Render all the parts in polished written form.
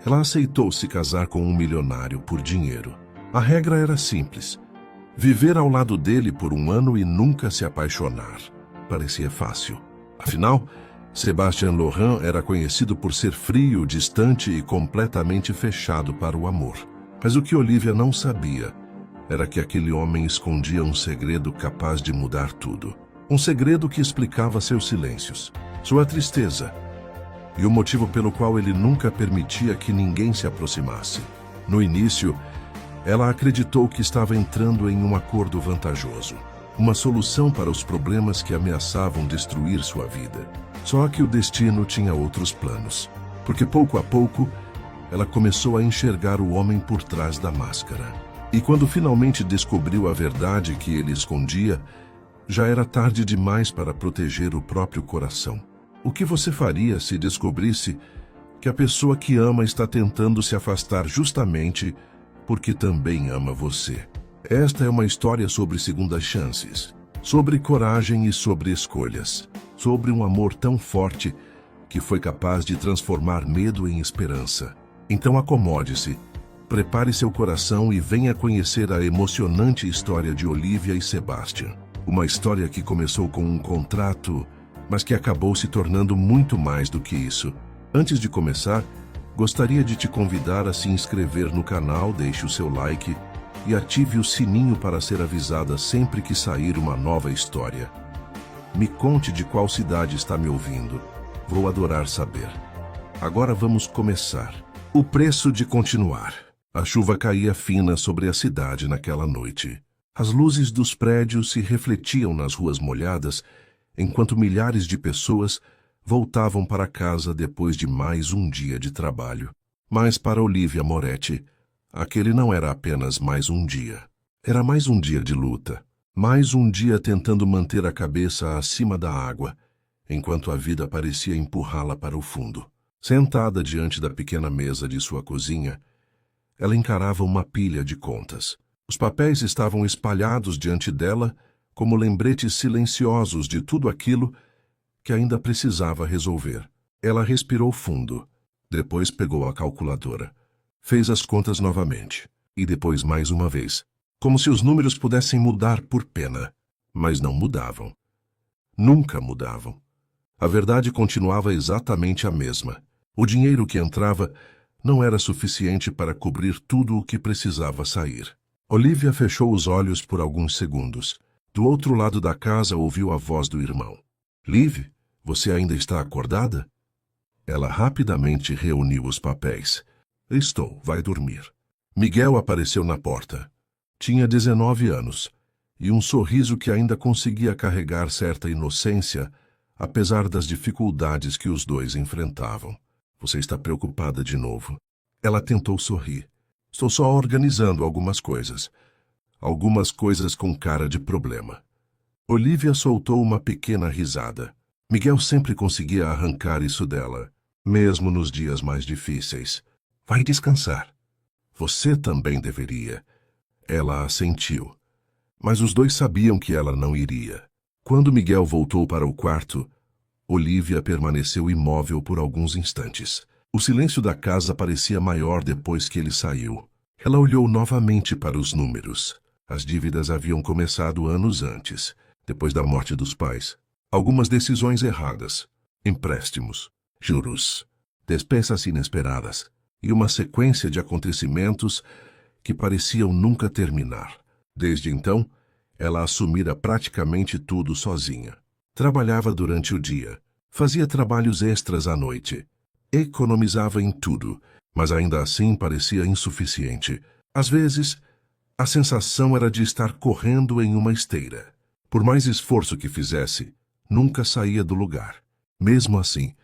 Ela aceitou se casar com um milionário por dinheiro. A regra era simples: viver ao lado dele por um ano e nunca se apaixonar. Parecia fácil. Afinal, Sébastien Laurent era conhecido por ser frio, distante e completamente fechado para o amor. Mas o que Olivia não sabia era que aquele homem escondia um segredo capaz de mudar tudo. Um segredo que explicava seus silêncios, sua tristeza e o motivo pelo qual ele nunca permitia que ninguém se aproximasse. No início, ela acreditou que estava entrando em um acordo vantajoso, uma solução para os problemas que ameaçavam destruir sua vida. Só que o destino tinha outros planos, porque pouco a pouco ela começou a enxergar o homem por trás da máscara. E quando finalmente descobriu a verdade que ele escondia, já era tarde demais para proteger o próprio coração. O que você faria se descobrisse que a pessoa que ama está tentando se afastar justamente porque também ama você? Esta é uma história sobre segundas chances, sobre coragem e sobre escolhas, sobre um amor tão forte que foi capaz de transformar medo em esperança. Então acomode-se, prepare seu coração e venha conhecer a emocionante história de Olivia e Sébastien. Uma história que começou com um contrato, mas que acabou se tornando muito mais do que isso. Antes de começar, gostaria de te convidar a se inscrever no canal, deixe o seu like e ative o sininho para ser avisada sempre que sair uma nova história. Me conte de qual cidade está me ouvindo. Vou adorar saber. Agora vamos começar. O preço de continuar. A chuva caía fina sobre a cidade naquela noite. As luzes dos prédios se refletiam nas ruas molhadas, enquanto milhares de pessoas voltavam para casa depois de mais um dia de trabalho. Mas para Olivia Moretti, aquele não era apenas mais um dia. Era mais um dia de luta. Mais um dia tentando manter a cabeça acima da água, enquanto a vida parecia empurrá-la para o fundo. Sentada diante da pequena mesa de sua cozinha, ela encarava uma pilha de contas. Os papéis estavam espalhados diante dela como lembretes silenciosos de tudo aquilo que ainda precisava resolver. Ela respirou fundo, depois pegou a calculadora, fez as contas novamente, e depois mais uma vez, como se os números pudessem mudar por pena, mas não mudavam. Nunca mudavam. A verdade continuava exatamente a mesma. O dinheiro que entrava não era suficiente para cobrir tudo o que precisava sair. Olivia fechou os olhos por alguns segundos. Do outro lado da casa ouviu a voz do irmão. Liv, você ainda está acordada? Ela rapidamente reuniu os papéis. Estou, vai dormir. Miguel apareceu na porta. Tinha 19 anos e um sorriso que ainda conseguia carregar certa inocência, apesar das dificuldades que os dois enfrentavam. Você está preocupada de novo? Ela tentou sorrir. Estou só organizando algumas coisas. Algumas coisas com cara de problema. Olivia soltou uma pequena risada. Miguel sempre conseguia arrancar isso dela, mesmo nos dias mais difíceis. Vai descansar. Você também deveria. Ela assentiu. Mas os dois sabiam que ela não iria. Quando Miguel voltou para o quarto, Olivia permaneceu imóvel por alguns instantes. O silêncio da casa parecia maior depois que ele saiu. Ela olhou novamente para os números. As dívidas haviam começado anos antes, depois da morte dos pais. Algumas decisões erradas, empréstimos, juros, despesas inesperadas e uma sequência de acontecimentos que pareciam nunca terminar. Desde então, ela assumira praticamente tudo sozinha. Trabalhava durante o dia, fazia trabalhos extras à noite, economizava em tudo, mas ainda assim parecia insuficiente. Às vezes, a sensação era de estar correndo em uma esteira. Por mais esforço que fizesse, nunca saía do lugar. Mesmo assim,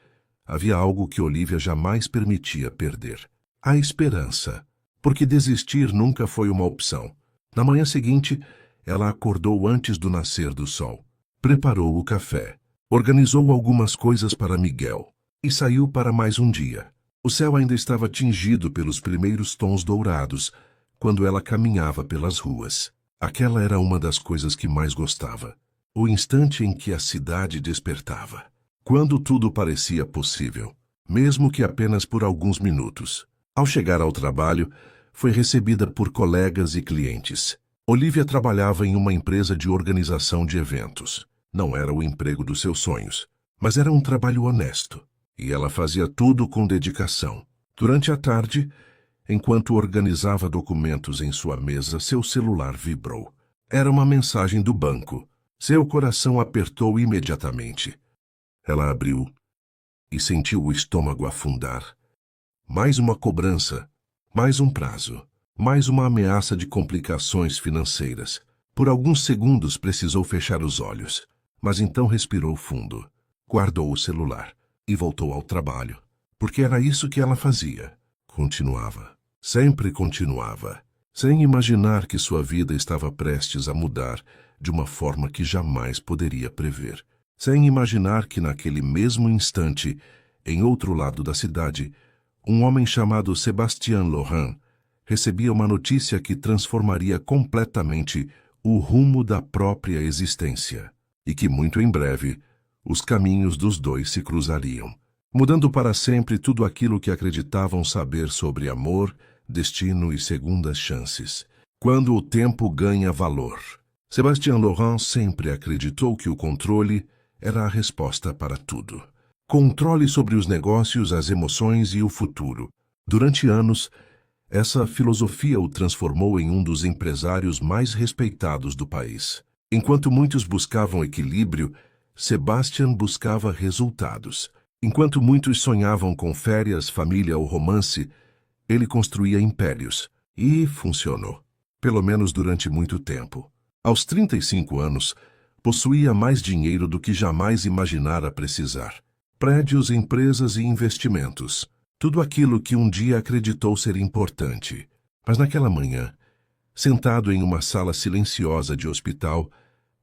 havia algo que Olivia jamais permitia perder: a esperança, porque desistir nunca foi uma opção. Na manhã seguinte, ela acordou antes do nascer do sol. Preparou o café, organizou algumas coisas para Miguel e saiu para mais um dia. O céu ainda estava tingido pelos primeiros tons dourados quando ela caminhava pelas ruas. Aquela era uma das coisas que mais gostava. O instante em que a cidade despertava. Quando tudo parecia possível, mesmo que apenas por alguns minutos. Ao chegar ao trabalho, foi recebida por colegas e clientes. Olivia trabalhava em uma empresa de organização de eventos. Não era o emprego dos seus sonhos, mas era um trabalho honesto. E ela fazia tudo com dedicação. Durante a tarde, enquanto organizava documentos em sua mesa, seu celular vibrou. Era uma mensagem do banco. Seu coração apertou imediatamente. Ela abriu e sentiu o estômago afundar. Mais uma cobrança, mais um prazo, mais uma ameaça de complicações financeiras. Por alguns segundos precisou fechar os olhos, mas então respirou fundo, guardou o celular e voltou ao trabalho, porque era isso que ela fazia. Continuava, sempre continuava, sem imaginar que sua vida estava prestes a mudar de uma forma que jamais poderia prever. Sem imaginar que naquele mesmo instante, em outro lado da cidade, um homem chamado Sébastien Laurent recebia uma notícia que transformaria completamente o rumo da própria existência, e que muito em breve os caminhos dos dois se cruzariam, mudando para sempre tudo aquilo que acreditavam saber sobre amor, destino e segundas chances. Quando o tempo ganha valor. Sébastien Laurent sempre acreditou que o controle era a resposta para tudo. Controle sobre os negócios, as emoções e o futuro. Durante anos, essa filosofia o transformou em um dos empresários mais respeitados do país. Enquanto muitos buscavam equilíbrio, Sébastien buscava resultados. Enquanto muitos sonhavam com férias, família ou romance, ele construía impérios. E funcionou. Pelo menos durante muito tempo. Aos 35 anos, possuía mais dinheiro do que jamais imaginara precisar. Prédios, empresas e investimentos. Tudo aquilo que um dia acreditou ser importante. Mas naquela manhã, sentado em uma sala silenciosa de hospital,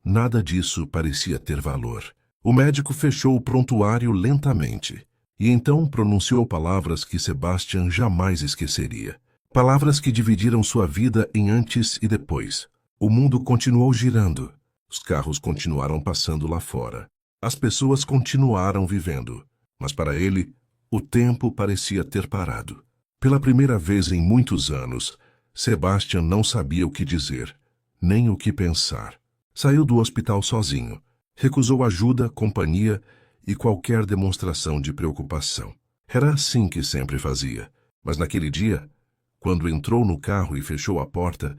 nada disso parecia ter valor. O médico fechou o prontuário lentamente e então pronunciou palavras que Sébastien jamais esqueceria. Palavras que dividiram sua vida em antes e depois. O mundo continuou girando. Os carros continuaram passando lá fora. As pessoas continuaram vivendo. Mas para ele, o tempo parecia ter parado. Pela primeira vez em muitos anos, Sébastien não sabia o que dizer, nem o que pensar. Saiu do hospital sozinho. Recusou ajuda, companhia e qualquer demonstração de preocupação. Era assim que sempre fazia. Mas naquele dia, quando entrou no carro e fechou a porta,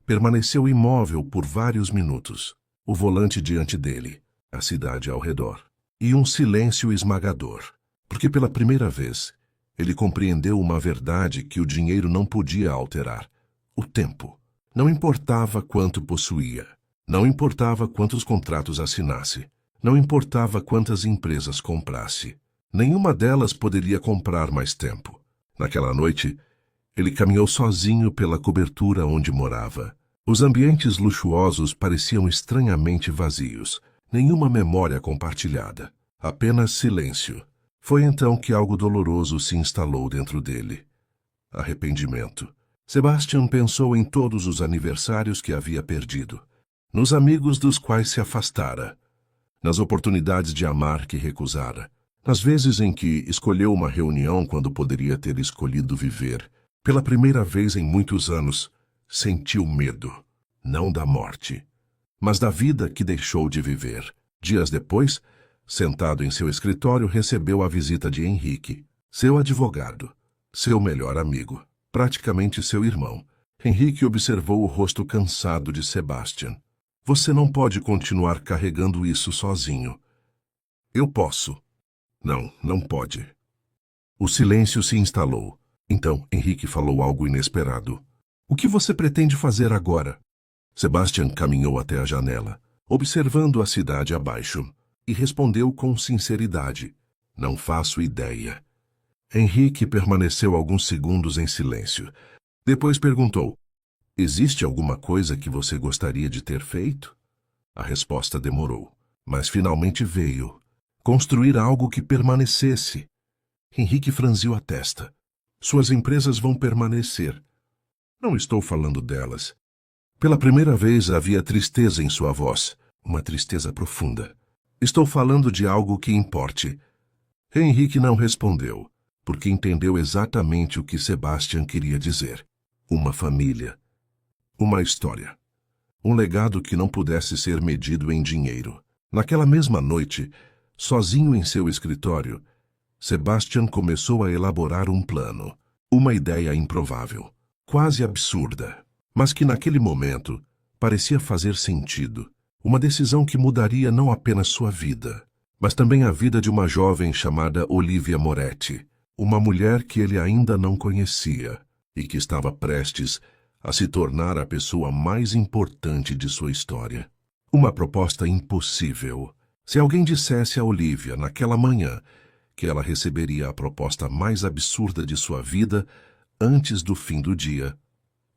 permaneceu imóvel por vários minutos. O volante diante dele, a cidade ao redor, e um silêncio esmagador. Porque pela primeira vez, ele compreendeu uma verdade que o dinheiro não podia alterar. O tempo. Não importava quanto possuía. Não importava quantos contratos assinasse. Não importava quantas empresas comprasse. Nenhuma delas poderia comprar mais tempo. Naquela noite, ele caminhou sozinho pela cobertura onde morava. Os ambientes luxuosos pareciam estranhamente vazios. Nenhuma memória compartilhada. Apenas silêncio. Foi então que algo doloroso se instalou dentro dele. Arrependimento. Sébastien pensou em todos os aniversários que havia perdido. Nos amigos dos quais se afastara. Nas oportunidades de amar que recusara. Nas vezes em que escolheu uma reunião quando poderia ter escolhido viver. Pela primeira vez em muitos anos, sentiu medo. Não da morte, mas da vida que deixou de viver. Dias depois, sentado em seu escritório, recebeu a visita de Henrique, seu advogado, seu melhor amigo, praticamente seu irmão. Henrique observou o rosto cansado de Sébastien. Você não pode continuar carregando isso sozinho. Eu posso. Não, não pode. O silêncio se instalou. Então, Henrique falou algo inesperado. O que você pretende fazer agora? Sébastien caminhou até a janela, observando a cidade abaixo, e respondeu com sinceridade. Não faço ideia. Henrique permaneceu alguns segundos em silêncio. Depois perguntou, existe alguma coisa que você gostaria de ter feito? A resposta demorou, mas finalmente veio. Construir algo que permanecesse. Henrique franziu a testa. Suas empresas vão permanecer. Não estou falando delas. Pela primeira vez havia tristeza em sua voz, uma tristeza profunda. Estou falando de algo que importe. Henrique não respondeu. porque entendeu exatamente o que Sebastian queria dizer. Uma família. Uma história. Um legado que não pudesse ser medido em dinheiro. Naquela mesma noite, sozinho em seu escritório, Sebastian começou a elaborar um plano. Uma ideia improvável, quase absurda, mas que naquele momento parecia fazer sentido. Uma decisão que mudaria não apenas sua vida, mas também a vida de uma jovem chamada Olivia Moretti, uma mulher que ele ainda não conhecia e que estava prestes a se tornar a pessoa mais importante de sua história. Uma proposta impossível. Se alguém dissesse a Olivia naquela manhã que ela receberia a proposta mais absurda de sua vida antes do fim do dia,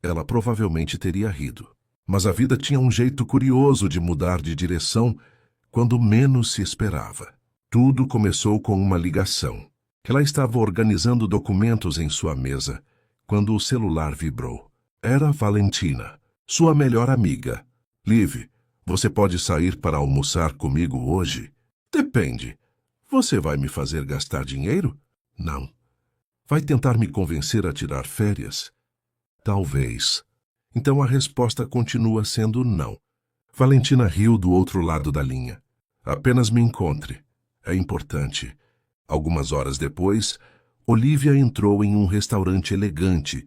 ela provavelmente teria rido. Mas a vida tinha um jeito curioso de mudar de direção quando menos se esperava. Tudo começou com uma ligação. Ela estava organizando documentos em sua mesa quando o celular vibrou. Era Valentina, sua melhor amiga. Liv, você pode sair para almoçar comigo hoje? Depende. Você vai me fazer gastar dinheiro? Não. Vai tentar me convencer a tirar férias? Talvez. Então a resposta continua sendo não. Valentina riu do outro lado da linha. Apenas me encontre. É importante. Algumas horas depois, Olivia entrou em um restaurante elegante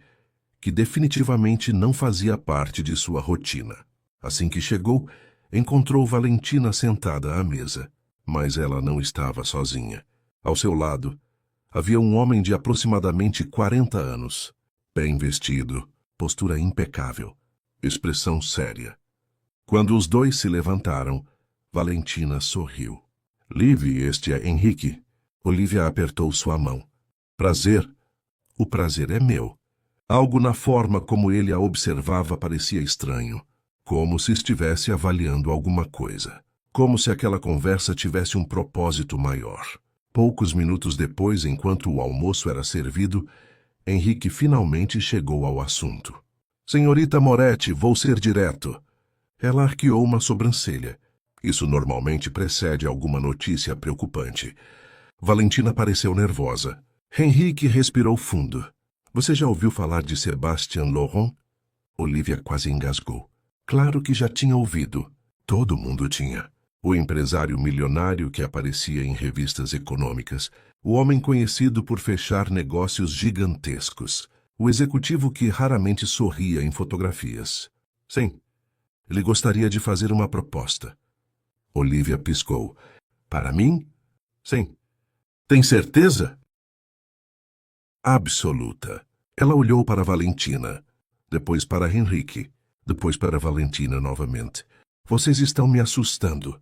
que definitivamente não fazia parte de sua rotina. Assim que chegou, encontrou Valentina sentada à mesa. Mas ela não estava sozinha. Ao seu lado, havia um homem de aproximadamente 40 anos. Bem vestido, postura impecável, expressão séria. Quando os dois se levantaram, Valentina sorriu. Liv, este é Henrique. Olivia apertou sua mão. Prazer. O prazer é meu. Algo na forma como ele a observava parecia estranho, como se estivesse avaliando alguma coisa. Como se aquela conversa tivesse um propósito maior. Poucos minutos depois, enquanto o almoço era servido, Henrique finalmente chegou ao assunto. Senhorita Moretti, vou ser direto. Ela arqueou uma sobrancelha. Isso normalmente precede alguma notícia preocupante. Valentina pareceu nervosa. Henrique respirou fundo. Você já ouviu falar de Sebastian Laurent? Olivia quase engasgou. Claro que já tinha ouvido. Todo mundo tinha. O empresário milionário que aparecia em revistas econômicas, o homem conhecido por fechar negócios gigantescos, o executivo que raramente sorria em fotografias. Sim, ele gostaria de fazer uma proposta. Olivia piscou. Para mim? Sim. Tem certeza? Absoluta. Ela olhou para Valentina, depois para Henrique, depois para Valentina novamente. Vocês estão me assustando.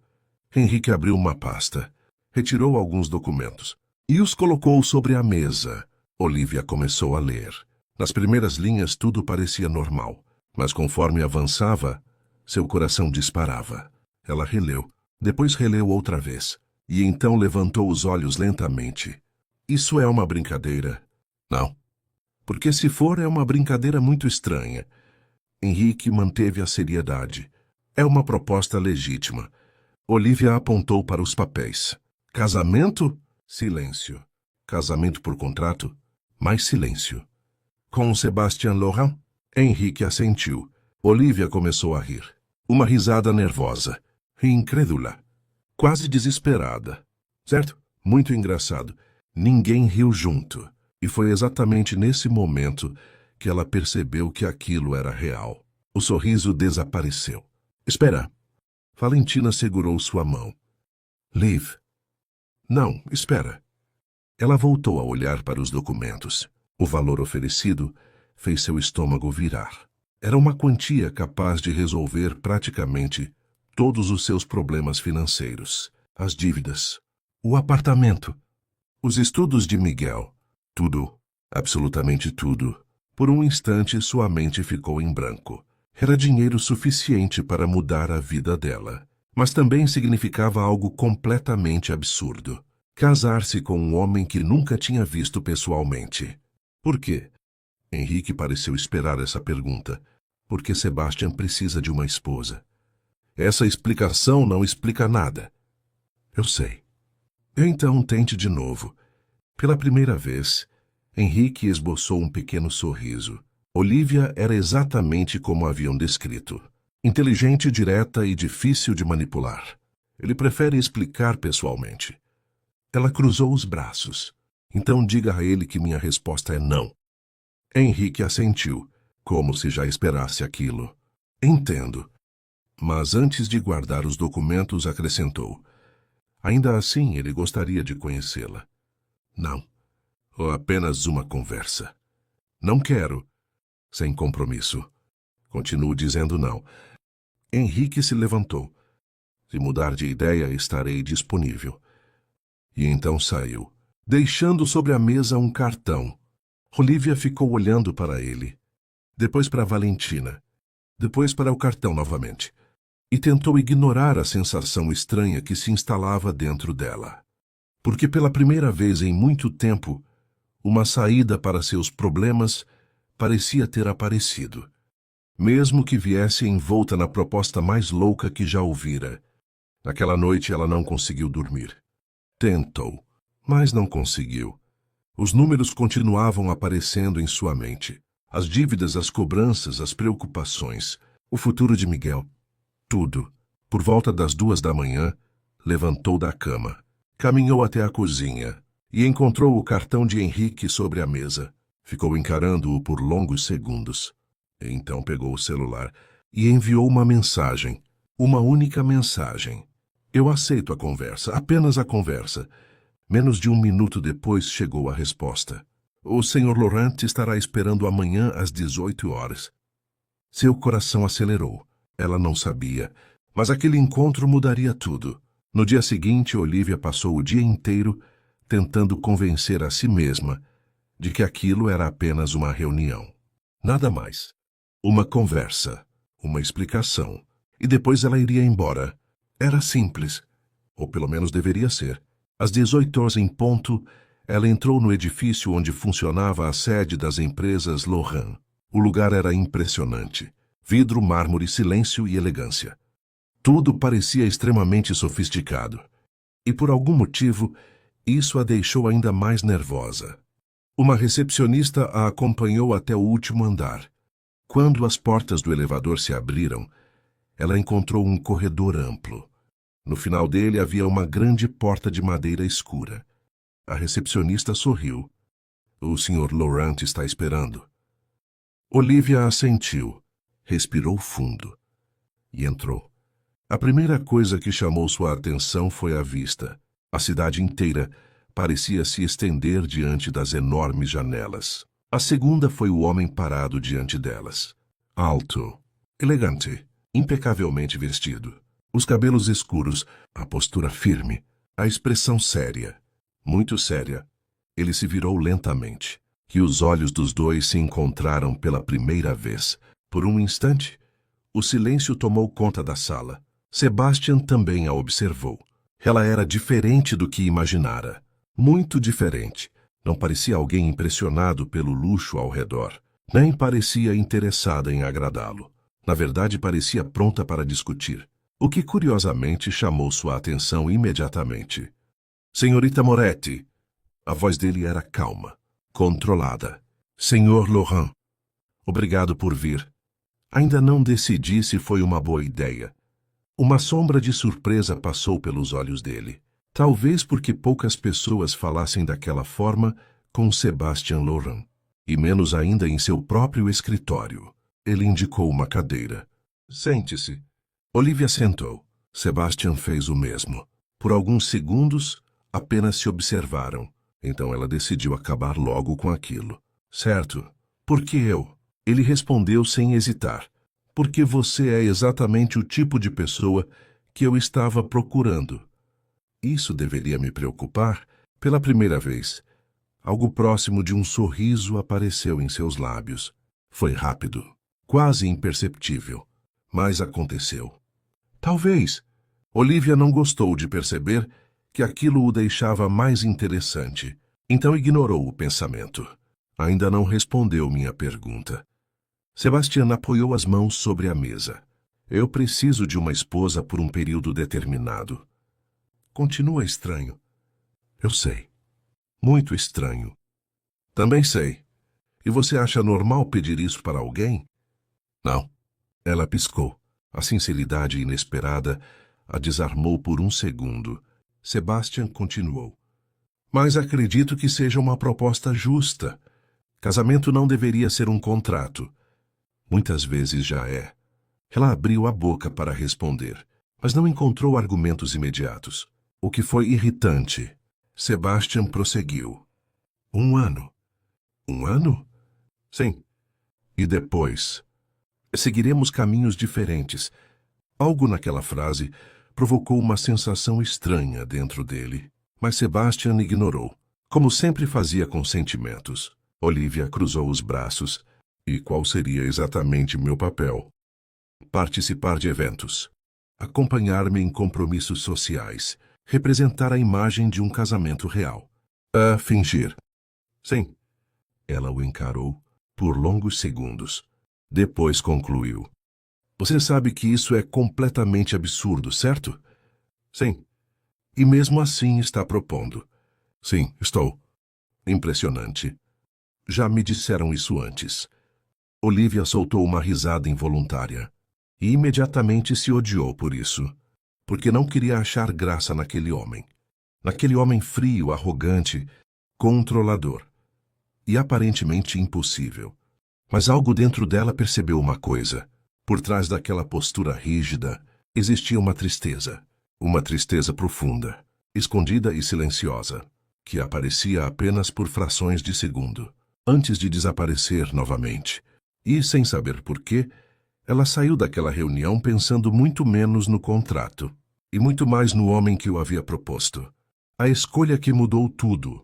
Henrique abriu uma pasta, retirou alguns documentos e os colocou sobre a mesa. Olivia começou a ler. Nas primeiras linhas tudo parecia normal, mas conforme avançava, seu coração disparava. Ela releu, depois releu outra vez, e então levantou os olhos lentamente. Isso é uma brincadeira? Não. Porque se for, é uma brincadeira muito estranha. Henrique manteve a seriedade. É uma proposta legítima. Olivia apontou para os papéis. Casamento? Silêncio. Casamento por contrato? Mais silêncio. Com Sebastian Laurent? Henrique assentiu. Olivia começou a rir. Uma risada nervosa. Incrédula. Quase desesperada. Certo? Muito engraçado. Ninguém riu junto. E foi exatamente nesse momento que ela percebeu que aquilo era real. O sorriso desapareceu. Espera. Valentina segurou sua mão. Liv. Não, espera. Ela voltou a olhar para os documentos. O valor oferecido fez seu estômago virar. Era uma quantia capaz de resolver praticamente todos os seus problemas financeiros. As dívidas, o apartamento, os estudos de Miguel. Tudo, absolutamente tudo. Por um instante sua mente ficou em branco. Era dinheiro suficiente para mudar a vida dela, mas também significava algo completamente absurdo. Casar-se com um homem que nunca tinha visto pessoalmente. Por quê? Henrique pareceu esperar essa pergunta. Porque Sebastian precisa de uma esposa. Essa explicação não explica nada. Eu sei. Então tente de novo. Pela primeira vez, Henrique esboçou um pequeno sorriso. Olivia era exatamente como haviam descrito. Inteligente, direta e difícil de manipular. Ele prefere explicar pessoalmente. Ela cruzou os braços. Então diga a ele que minha resposta é não. Henrique assentiu, como se já esperasse aquilo. Entendo. Mas antes de guardar os documentos, acrescentou. Ainda assim, ele gostaria de conhecê-la. Não. Ou apenas uma conversa. Não quero. Sem compromisso. Continuo dizendo não. Henrique se levantou. Se mudar de ideia, estarei disponível. E então saiu, deixando sobre a mesa um cartão. Olivia ficou olhando para ele. Depois para Valentina. Depois para o cartão novamente. E tentou ignorar a sensação estranha que se instalava dentro dela. Porque pela primeira vez em muito tempo, uma saída para seus problemas parecia ter aparecido. Mesmo que viesse envolta na proposta mais louca que já ouvira. Naquela noite ela não conseguiu dormir. Tentou, mas não conseguiu. Os números continuavam aparecendo em sua mente. As dívidas, as cobranças, as preocupações. O futuro de Miguel. Tudo. Por volta das 2 da manhã, levantou da cama. Caminhou até a cozinha e encontrou o cartão de Henrique sobre a mesa. Ficou encarando-o por longos segundos. Então pegou o celular e enviou uma mensagem. Uma única mensagem. Eu aceito a conversa, apenas a conversa. Menos de 1 minuto depois chegou a resposta. O Sr. Laurent estará esperando amanhã às 18 horas. Seu coração acelerou. Ela não sabia, mas aquele encontro mudaria tudo. No dia seguinte, Olivia passou o dia inteiro tentando convencer a si mesma de que aquilo era apenas uma reunião. Nada mais. Uma conversa, uma explicação. E depois ela iria embora. Era simples. Ou pelo menos deveria ser. Às 18 horas em ponto, ela entrou no edifício onde funcionava a sede das empresas Laurent. O lugar era impressionante. Vidro, mármore, silêncio e elegância. Tudo parecia extremamente sofisticado. E por algum motivo, isso a deixou ainda mais nervosa. Uma recepcionista a acompanhou até o último andar. Quando as portas do elevador se abriram, ela encontrou um corredor amplo. No final dele havia uma grande porta de madeira escura. A recepcionista sorriu. O Sr. Laurent está esperando. Olivia assentiu, respirou fundo e entrou. A primeira coisa que chamou sua atenção foi a vista. A cidade inteira parecia se estender diante das enormes janelas. A segunda foi o homem parado diante delas. Alto, elegante, impecavelmente vestido. Os cabelos escuros, a postura firme, a expressão séria, muito séria. Ele se virou lentamente, e os olhos dos dois se encontraram pela primeira vez. Por um instante, o silêncio tomou conta da sala. Sebastian também a observou. Ela era diferente do que imaginara. Muito diferente. Não parecia alguém impressionado pelo luxo ao redor. Nem parecia interessada em agradá-lo. Na verdade, parecia pronta para discutir. O que curiosamente chamou sua atenção imediatamente. Senhorita Moretti. A voz dele era calma, controlada. Senhor Laurent. Obrigado por vir. Ainda não decidi se foi uma boa ideia. Uma sombra de surpresa passou pelos olhos dele. Talvez porque poucas pessoas falassem daquela forma com Sebastian Laurent. E menos ainda em seu próprio escritório. Ele indicou uma cadeira. Sente-se. Olivia sentou. Sebastian fez o mesmo. Por alguns segundos, apenas se observaram. Então ela decidiu acabar logo com aquilo. Certo. Por que eu? Ele respondeu sem hesitar. Porque você é exatamente o tipo de pessoa que eu estava procurando. Isso deveria me preocupar. Pela primeira vez, algo próximo de um sorriso apareceu em seus lábios. Foi rápido, quase imperceptível, mas aconteceu. Talvez. Olivia não gostou de perceber que aquilo o deixava mais interessante. Então ignorou o pensamento. Ainda não respondeu minha pergunta. Sebastian apoiou as mãos sobre a mesa. Eu preciso de uma esposa por um período determinado. Continua estranho. Eu sei. Muito estranho. Também sei. E você acha normal pedir isso para alguém? Não. Ela piscou. A sinceridade inesperada a desarmou por um segundo. Sebastian continuou. Mas acredito que seja uma proposta justa. Casamento não deveria ser um contrato. Muitas vezes já é. Ela abriu a boca para responder, mas não encontrou argumentos imediatos. O que foi irritante. Sebastian prosseguiu. 1 ano. 1 ano? Sim. E depois? Seguiremos caminhos diferentes. Algo naquela frase provocou uma sensação estranha dentro dele, mas Sebastian ignorou, como sempre fazia com sentimentos. Olivia cruzou os braços. E qual seria exatamente meu papel? Participar de eventos. Acompanhar-me em compromissos sociais. Representar a imagem de um casamento real. Fingir. Sim. Ela o encarou por longos segundos. Depois concluiu. Você sabe que isso é completamente absurdo, certo? Sim. E mesmo assim está propondo. Sim, estou. Impressionante. Já me disseram isso antes. Olivia soltou uma risada involuntária. E imediatamente se odiou por isso. Porque não queria achar graça naquele homem. Naquele homem frio, arrogante, controlador. E aparentemente impossível. Mas algo dentro dela percebeu uma coisa. Por trás daquela postura rígida, existia uma tristeza. Uma tristeza profunda, escondida e silenciosa, que aparecia apenas por frações de segundo, antes de desaparecer novamente. E, sem saber por quê, ela saiu daquela reunião pensando muito menos no contrato, e muito mais no homem que o havia proposto. A escolha que mudou tudo.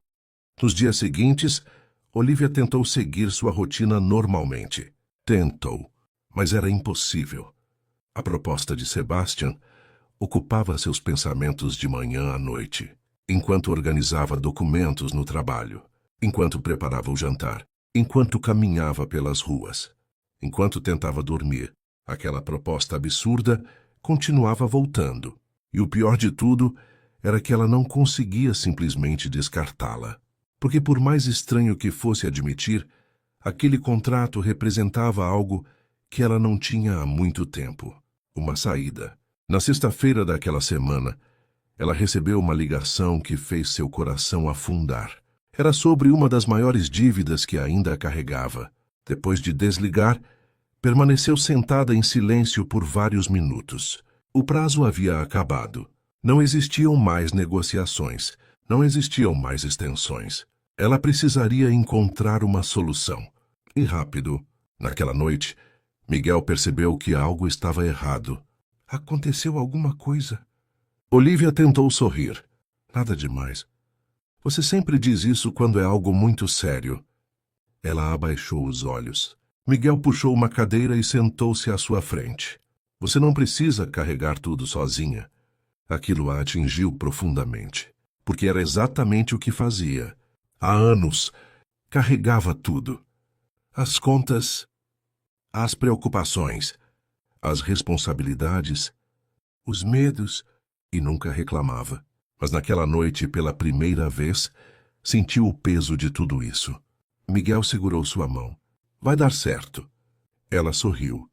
Nos dias seguintes, Olivia tentou seguir sua rotina normalmente. Tentou, mas era impossível. A proposta de Sebastian ocupava seus pensamentos de manhã à noite, enquanto organizava documentos no trabalho, enquanto preparava o jantar, enquanto caminhava pelas ruas, enquanto tentava dormir. Aquela proposta absurda continuava voltando, e o pior de tudo era que ela não conseguia simplesmente descartá-la. Porque por mais estranho que fosse admitir, aquele contrato representava algo que ela não tinha há muito tempo. Uma saída. Na sexta-feira daquela semana, ela recebeu uma ligação que fez seu coração afundar. Era sobre uma das maiores dívidas que ainda carregava. Depois de desligar, permaneceu sentada em silêncio por vários minutos. O prazo havia acabado. Não existiam mais negociações. Não existiam mais extensões. Ela precisaria encontrar uma solução. E rápido. Naquela noite, Miguel percebeu que algo estava errado. Aconteceu alguma coisa. Olivia tentou sorrir. Nada demais. Você sempre diz isso quando é algo muito sério. Ela abaixou os olhos. Miguel puxou uma cadeira e sentou-se à sua frente. Você não precisa carregar tudo sozinha. Aquilo a atingiu profundamente, porque era exatamente o que fazia. Há anos, carregava tudo. As contas, as preocupações, as responsabilidades, os medos, e nunca reclamava. Mas naquela noite, pela primeira vez, sentiu o peso de tudo isso. Miguel segurou sua mão. Vai dar certo. Ela sorriu,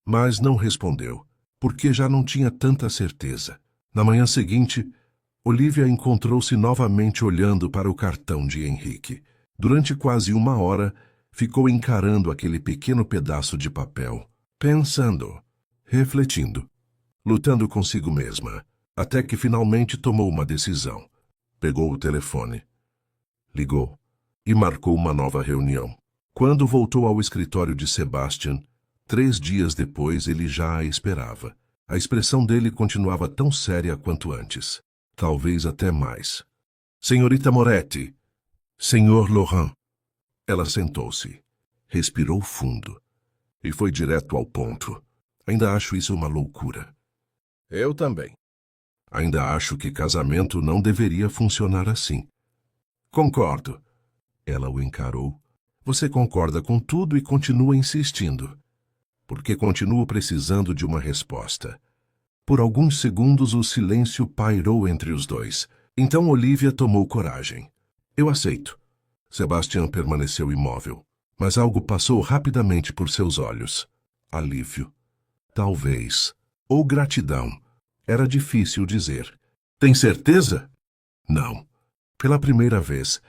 mas não respondeu, porque já não tinha tanta certeza. Na manhã seguinte, Olivia encontrou-se novamente olhando para o cartão de Henrique. Durante quase 1 hora, ficou encarando aquele pequeno pedaço de papel, pensando, refletindo, lutando consigo mesma, até que finalmente tomou uma decisão. Pegou o telefone, ligou e marcou uma nova reunião. Quando voltou ao escritório de Sebastian, 3 dias depois ele já a esperava. A expressão dele continuava tão séria quanto antes. Talvez até mais. Senhorita Moretti. Senhor Laurent. Ela sentou-se, respirou fundo e foi direto ao ponto. Ainda acho isso uma loucura. Eu também. Ainda acho que casamento não deveria funcionar assim. Concordo. Ela o encarou. Você concorda com tudo e continua insistindo. Porque continuo precisando de uma resposta. Por alguns segundos o silêncio pairou entre os dois. Então Olivia tomou coragem. Eu aceito. Sebastian permaneceu imóvel, mas algo passou rapidamente por seus olhos. Alívio. Talvez. Ou gratidão. Era difícil dizer. Tem certeza? Não. Pela primeira vez,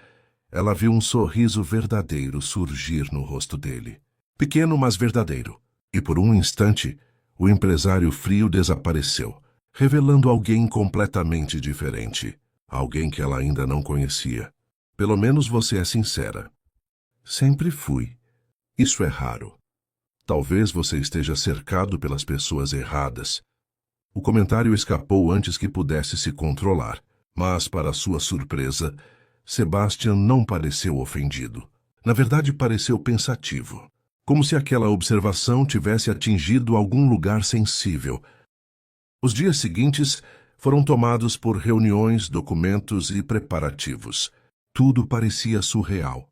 ela viu um sorriso verdadeiro surgir no rosto dele. Pequeno, mas verdadeiro. E por um instante, o empresário frio desapareceu, revelando alguém completamente diferente. Alguém que ela ainda não conhecia. Pelo menos você é sincera. Sempre fui. Isso é raro. Talvez você esteja cercado pelas pessoas erradas. O comentário escapou antes que pudesse se controlar, mas, para sua surpresa, Sebastian não pareceu ofendido. Na verdade, pareceu pensativo, como se aquela observação tivesse atingido algum lugar sensível. Os dias seguintes foram tomados por reuniões, documentos e preparativos. Tudo parecia surreal.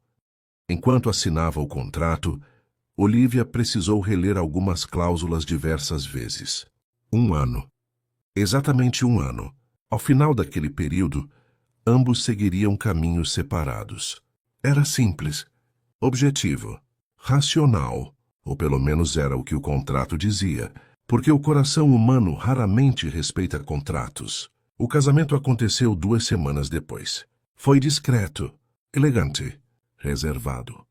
Enquanto assinava o contrato, Olivia precisou reler algumas cláusulas diversas vezes. 1 ano. Exatamente 1 ano. Ao final daquele período, ambos seguiriam caminhos separados. Era simples, objetivo, racional, ou pelo menos era o que o contrato dizia, porque o coração humano raramente respeita contratos. O casamento aconteceu 2 semanas depois. Foi discreto, elegante, reservado.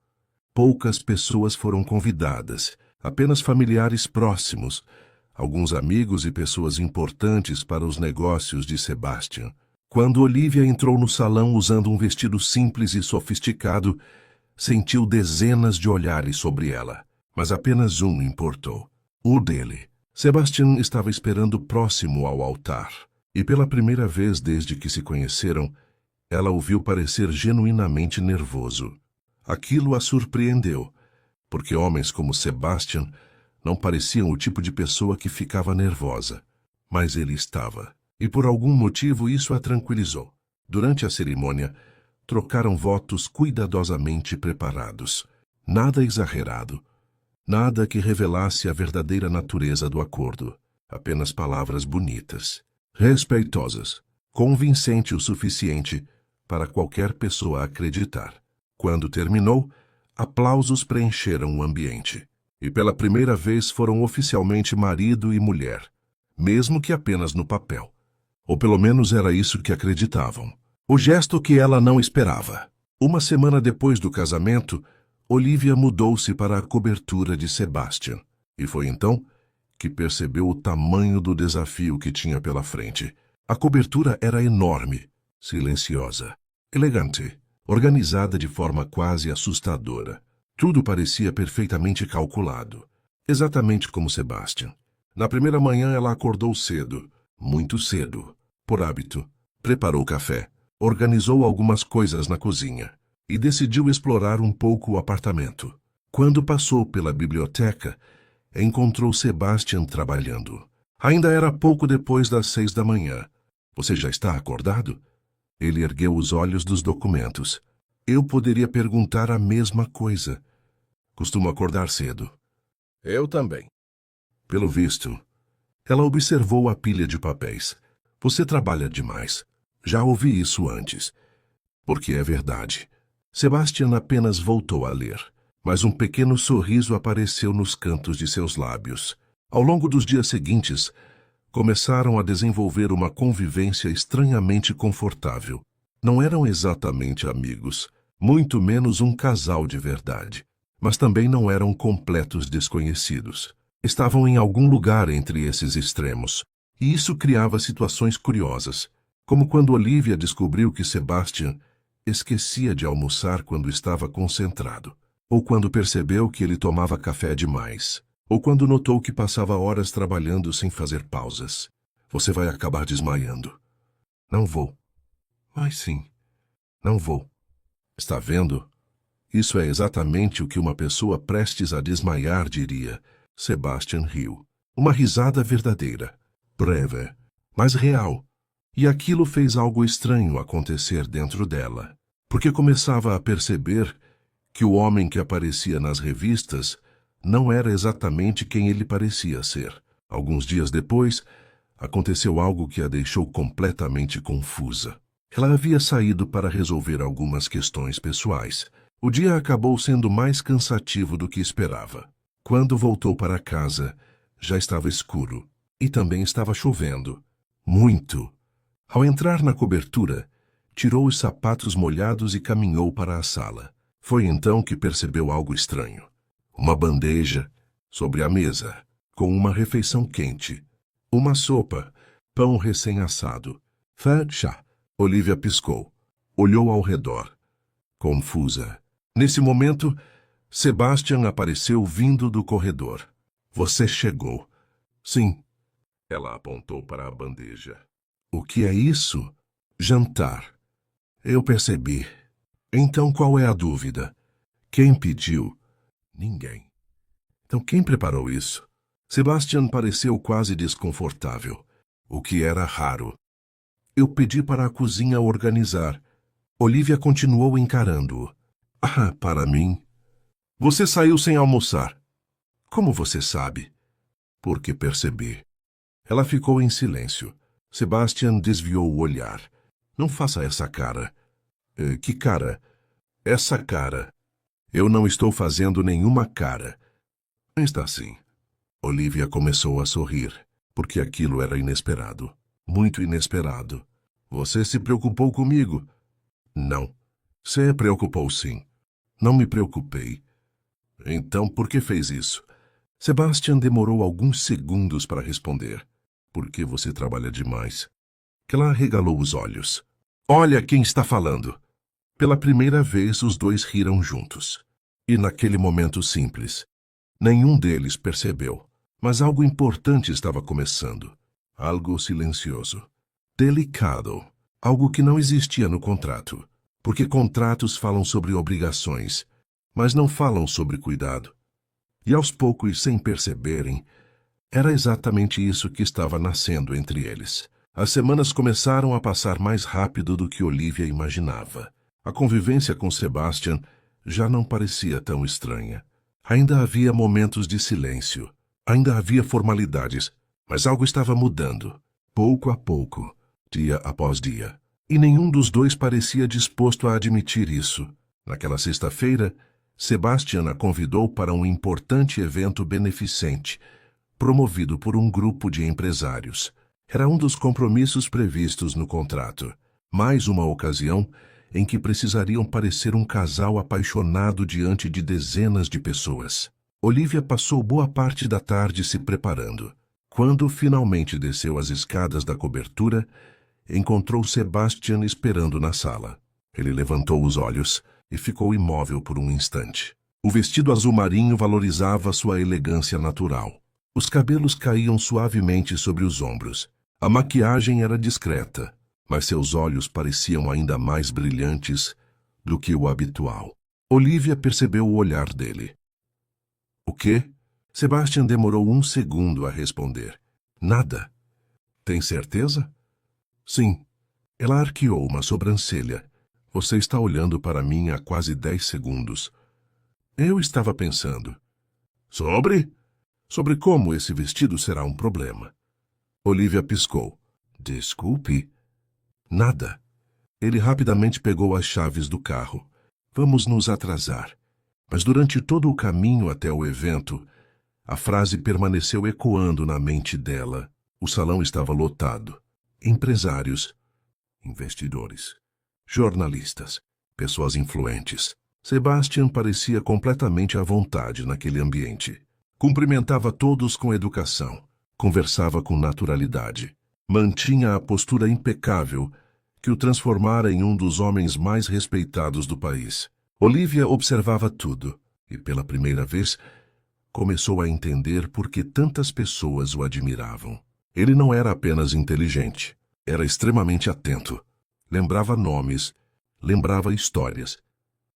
Poucas pessoas foram convidadas, apenas familiares próximos, alguns amigos e pessoas importantes para os negócios de Sebastian. Quando Olivia entrou no salão usando um vestido simples e sofisticado, sentiu dezenas de olhares sobre ela, mas apenas um importou, o dele. Sebastian estava esperando próximo ao altar, e pela primeira vez desde que se conheceram, ela o viu parecer genuinamente nervoso. Aquilo a surpreendeu, porque homens como Sebastian não pareciam o tipo de pessoa que ficava nervosa. Mas ele estava, e por algum motivo isso a tranquilizou. Durante a cerimônia, trocaram votos cuidadosamente preparados. Nada exagerado, nada que revelasse a verdadeira natureza do acordo. Apenas palavras bonitas, respeitosas, convincente o suficiente para qualquer pessoa acreditar. Quando terminou, aplausos preencheram o ambiente. E pela primeira vez foram oficialmente marido e mulher, mesmo que apenas no papel. Ou pelo menos era isso que acreditavam. O gesto que ela não esperava. 1 semana depois do casamento, Olivia mudou-se para a cobertura de Sebastian. E foi então que percebeu o tamanho do desafio que tinha pela frente. A cobertura era enorme, silenciosa, elegante, organizada de forma quase assustadora. Tudo parecia perfeitamente calculado, exatamente como Sebastian. Na primeira manhã ela acordou cedo, muito cedo, por hábito, preparou café, organizou algumas coisas na cozinha e decidiu explorar um pouco o apartamento. Quando passou pela biblioteca, encontrou Sebastian trabalhando. Ainda era pouco depois das 6 da manhã. Você já está acordado? Ele ergueu os olhos dos documentos. Eu poderia perguntar a mesma coisa. Costumo acordar cedo. Eu também. Pelo visto, ela observou a pilha de papéis. Você trabalha demais. Já ouvi isso antes. Porque é verdade. Sebastian apenas voltou a ler, mas um pequeno sorriso apareceu nos cantos de seus lábios. Ao longo dos dias seguintes, começaram a desenvolver uma convivência estranhamente confortável. Não eram exatamente amigos, muito menos um casal de verdade, mas também não eram completos desconhecidos. Estavam em algum lugar entre esses extremos, e isso criava situações curiosas, como quando Olivia descobriu que Sebastian esquecia de almoçar quando estava concentrado, ou quando percebeu que ele tomava café demais, ou quando notou que passava horas trabalhando sem fazer pausas. Você vai acabar desmaiando. Não vou. Mas sim, não vou. Está vendo? Isso é exatamente o que uma pessoa prestes a desmaiar diria. Sebastian riu. Uma risada verdadeira, breve, mas real. E aquilo fez algo estranho acontecer dentro dela, porque começava a perceber que o homem que aparecia nas revistas não era exatamente quem ele parecia ser. Alguns dias depois, aconteceu algo que a deixou completamente confusa. Ela havia saído para resolver algumas questões pessoais. O dia acabou sendo mais cansativo do que esperava. Quando voltou para casa, já estava escuro e também estava chovendo. Muito. Ao entrar na cobertura, tirou os sapatos molhados e caminhou para a sala. Foi então que percebeu algo estranho. Uma bandeja sobre a mesa, com uma refeição quente. Uma sopa, pão recém-assado. Chá. Olivia piscou. Olhou ao redor, confusa. Nesse momento, Sebastian apareceu vindo do corredor. Você chegou. Sim. Ela apontou para a bandeja. O que é isso? Jantar. Eu percebi. Então qual é a dúvida? Quem pediu? Ninguém. Então quem preparou isso? Sebastian pareceu quase desconfortável, o que era raro. Eu pedi para a cozinha organizar. Olivia continuou encarando-o. Ah, para mim? Você saiu sem almoçar. Como você sabe? Porque percebi. Ela ficou em silêncio. Sebastian desviou o olhar. Não faça essa cara. Que cara? Essa cara. Eu não estou fazendo nenhuma cara. Está sim. Olivia começou a sorrir, porque aquilo era inesperado. Muito inesperado. Você se preocupou comigo? Não. Se preocupou sim. Não me preocupei. Então por que fez isso? Sebastian demorou alguns segundos para responder. Porque você trabalha demais. Ela regalou os olhos. Olha quem está falando. Pela primeira vez os dois riram juntos. E naquele momento simples, nenhum deles percebeu. Mas algo importante estava começando. Algo silencioso. Delicado. Algo que não existia no contrato. Porque contratos falam sobre obrigações, mas não falam sobre cuidado. E aos poucos, sem perceberem, era exatamente isso que estava nascendo entre eles. As semanas começaram a passar mais rápido do que Olivia imaginava. A convivência com Sebastian já não parecia tão estranha. Ainda havia momentos de silêncio. Ainda havia formalidades, mas algo estava mudando, pouco a pouco, dia após dia. E nenhum dos dois parecia disposto a admitir isso. Naquela sexta-feira, Sebastian a convidou para um importante evento beneficente, promovido por um grupo de empresários. Era um dos compromissos previstos no contrato. Mais uma ocasião em que precisariam parecer um casal apaixonado diante de dezenas de pessoas. Olivia passou boa parte da tarde se preparando. Quando finalmente desceu as escadas da cobertura, encontrou Sebastian esperando na sala. Ele levantou os olhos e ficou imóvel por um instante. O vestido azul marinho valorizava sua elegância natural. Os cabelos caíam suavemente sobre os ombros. A maquiagem era discreta, mas seus olhos pareciam ainda mais brilhantes do que o habitual. Olivia percebeu o olhar dele. O quê? Sebastian demorou um segundo a responder. Nada. Tem certeza? Sim. Ela arqueou uma sobrancelha. Você está olhando para mim há quase 10 segundos. Eu estava pensando. Sobre? Sobre como esse vestido será um problema. Olivia piscou. Desculpe. Nada. Ele rapidamente pegou as chaves do carro. Vamos nos atrasar. Mas durante todo o caminho até o evento, a frase permaneceu ecoando na mente dela. O salão estava lotado. Empresários, investidores, jornalistas, pessoas influentes. Sebastian parecia completamente à vontade naquele ambiente. Cumprimentava todos com educação, conversava com naturalidade. Mantinha a postura impecável que o transformara em um dos homens mais respeitados do país. Olivia observava tudo e, pela primeira vez, começou a entender por que tantas pessoas o admiravam. Ele não era apenas inteligente, era extremamente atento. Lembrava nomes, lembrava histórias,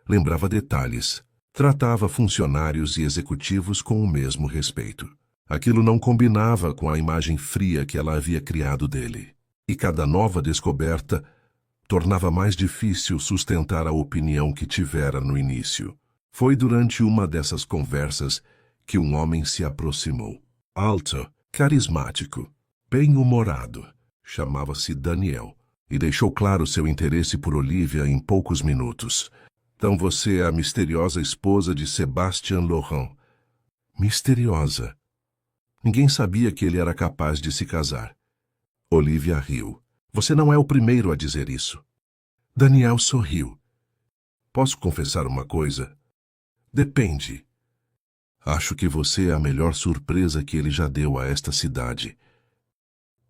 lembrava detalhes. Tratava funcionários e executivos com o mesmo respeito. Aquilo não combinava com a imagem fria que ela havia criado dele. E cada nova descoberta tornava mais difícil sustentar a opinião que tivera no início. Foi durante uma dessas conversas que um homem se aproximou. Alto, carismático, bem-humorado. Chamava-se Daniel. e deixou claro seu interesse por Olivia em poucos minutos. Então você é a misteriosa esposa de Sébastien Laurent. Misteriosa. Ninguém sabia que ele era capaz de se casar. Olivia riu. Você não é o primeiro a dizer isso. Daniel sorriu. Posso confessar uma coisa? Depende. Acho que você é a melhor surpresa que ele já deu a esta cidade.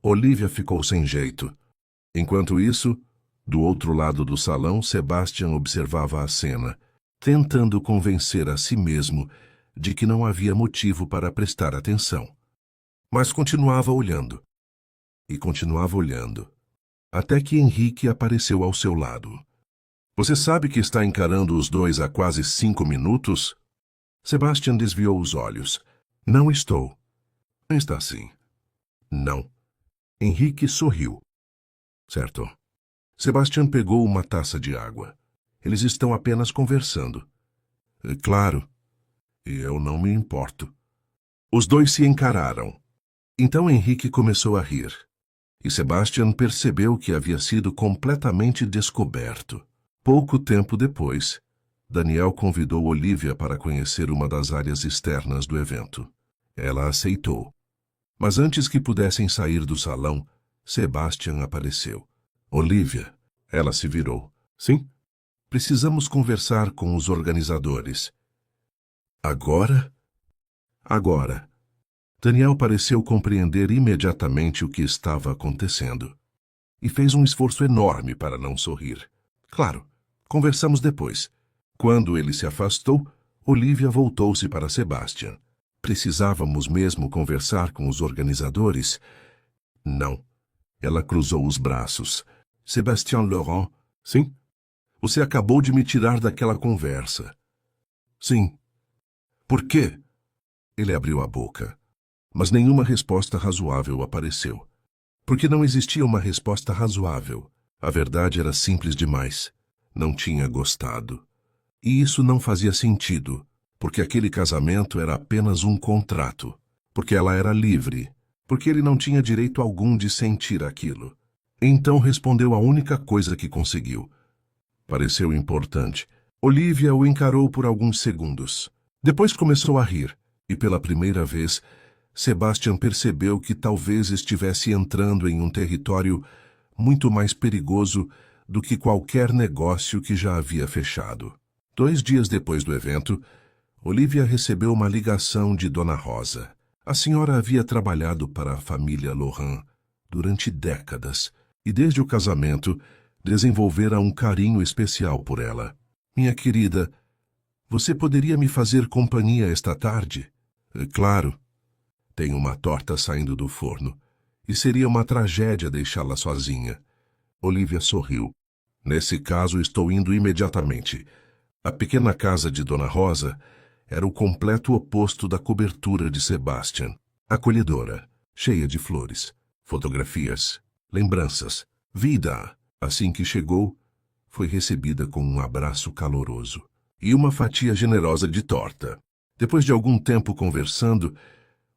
Olivia ficou sem jeito. Enquanto isso, do outro lado do salão, Sebastian observava a cena, tentando convencer a si mesmo de que não havia motivo para prestar atenção. Mas continuava olhando. E continuava olhando. Até que Henrique apareceu ao seu lado. Você sabe que está encarando os dois há quase 5 minutos? Sebastian desviou os olhos. Não estou. Está sim. Não. Henrique sorriu. Certo. Sebastian pegou uma taça de água. Eles estão apenas conversando. Claro. E eu não me importo. Os dois se encararam. Então Henrique começou a rir. E Sebastian percebeu que havia sido completamente descoberto. Pouco tempo depois, Daniel convidou Olivia para conhecer uma das áreas externas do evento. Ela aceitou. Mas antes que pudessem sair do salão, Sebastian apareceu. Olivia, ela se virou. Sim? Precisamos conversar com os organizadores. Agora? Agora. Daniel pareceu compreender imediatamente o que estava acontecendo. E fez um esforço enorme para não sorrir. Claro, conversamos depois. Quando ele se afastou, Olivia voltou-se para Sebastian. Precisávamos mesmo conversar com os organizadores? Não. Ela cruzou os braços. Sébastien Laurent? Sim? Você acabou de me tirar daquela conversa. Sim. Por quê? Ele abriu a boca. Mas nenhuma resposta razoável apareceu. Porque não existia uma resposta razoável. A verdade era simples demais. Não tinha gostado. E isso não fazia sentido, porque aquele casamento era apenas um contrato, porque ela era livre, porque ele não tinha direito algum de sentir aquilo. Então respondeu a única coisa que conseguiu. Pareceu importante. Olivia o encarou por alguns segundos. Depois começou a rir, e pela primeira vez, Sebastian percebeu que talvez estivesse entrando em um território muito mais perigoso do que qualquer negócio que já havia fechado. 2 dias depois do evento, Olivia recebeu uma ligação de Dona Rosa. A senhora havia trabalhado para a família Laurent durante décadas e, desde o casamento, desenvolvera um carinho especial por ela. Minha querida, você poderia me fazer companhia esta tarde? Claro. Tenho uma torta saindo do forno e seria uma tragédia deixá-la sozinha. Olivia sorriu. Nesse caso, estou indo imediatamente. A pequena casa de Dona Rosa era o completo oposto da cobertura de Sebastian. Acolhedora, cheia de flores, fotografias, lembranças, vida. Assim que chegou, foi recebida com um abraço caloroso e uma fatia generosa de torta. Depois de algum tempo conversando,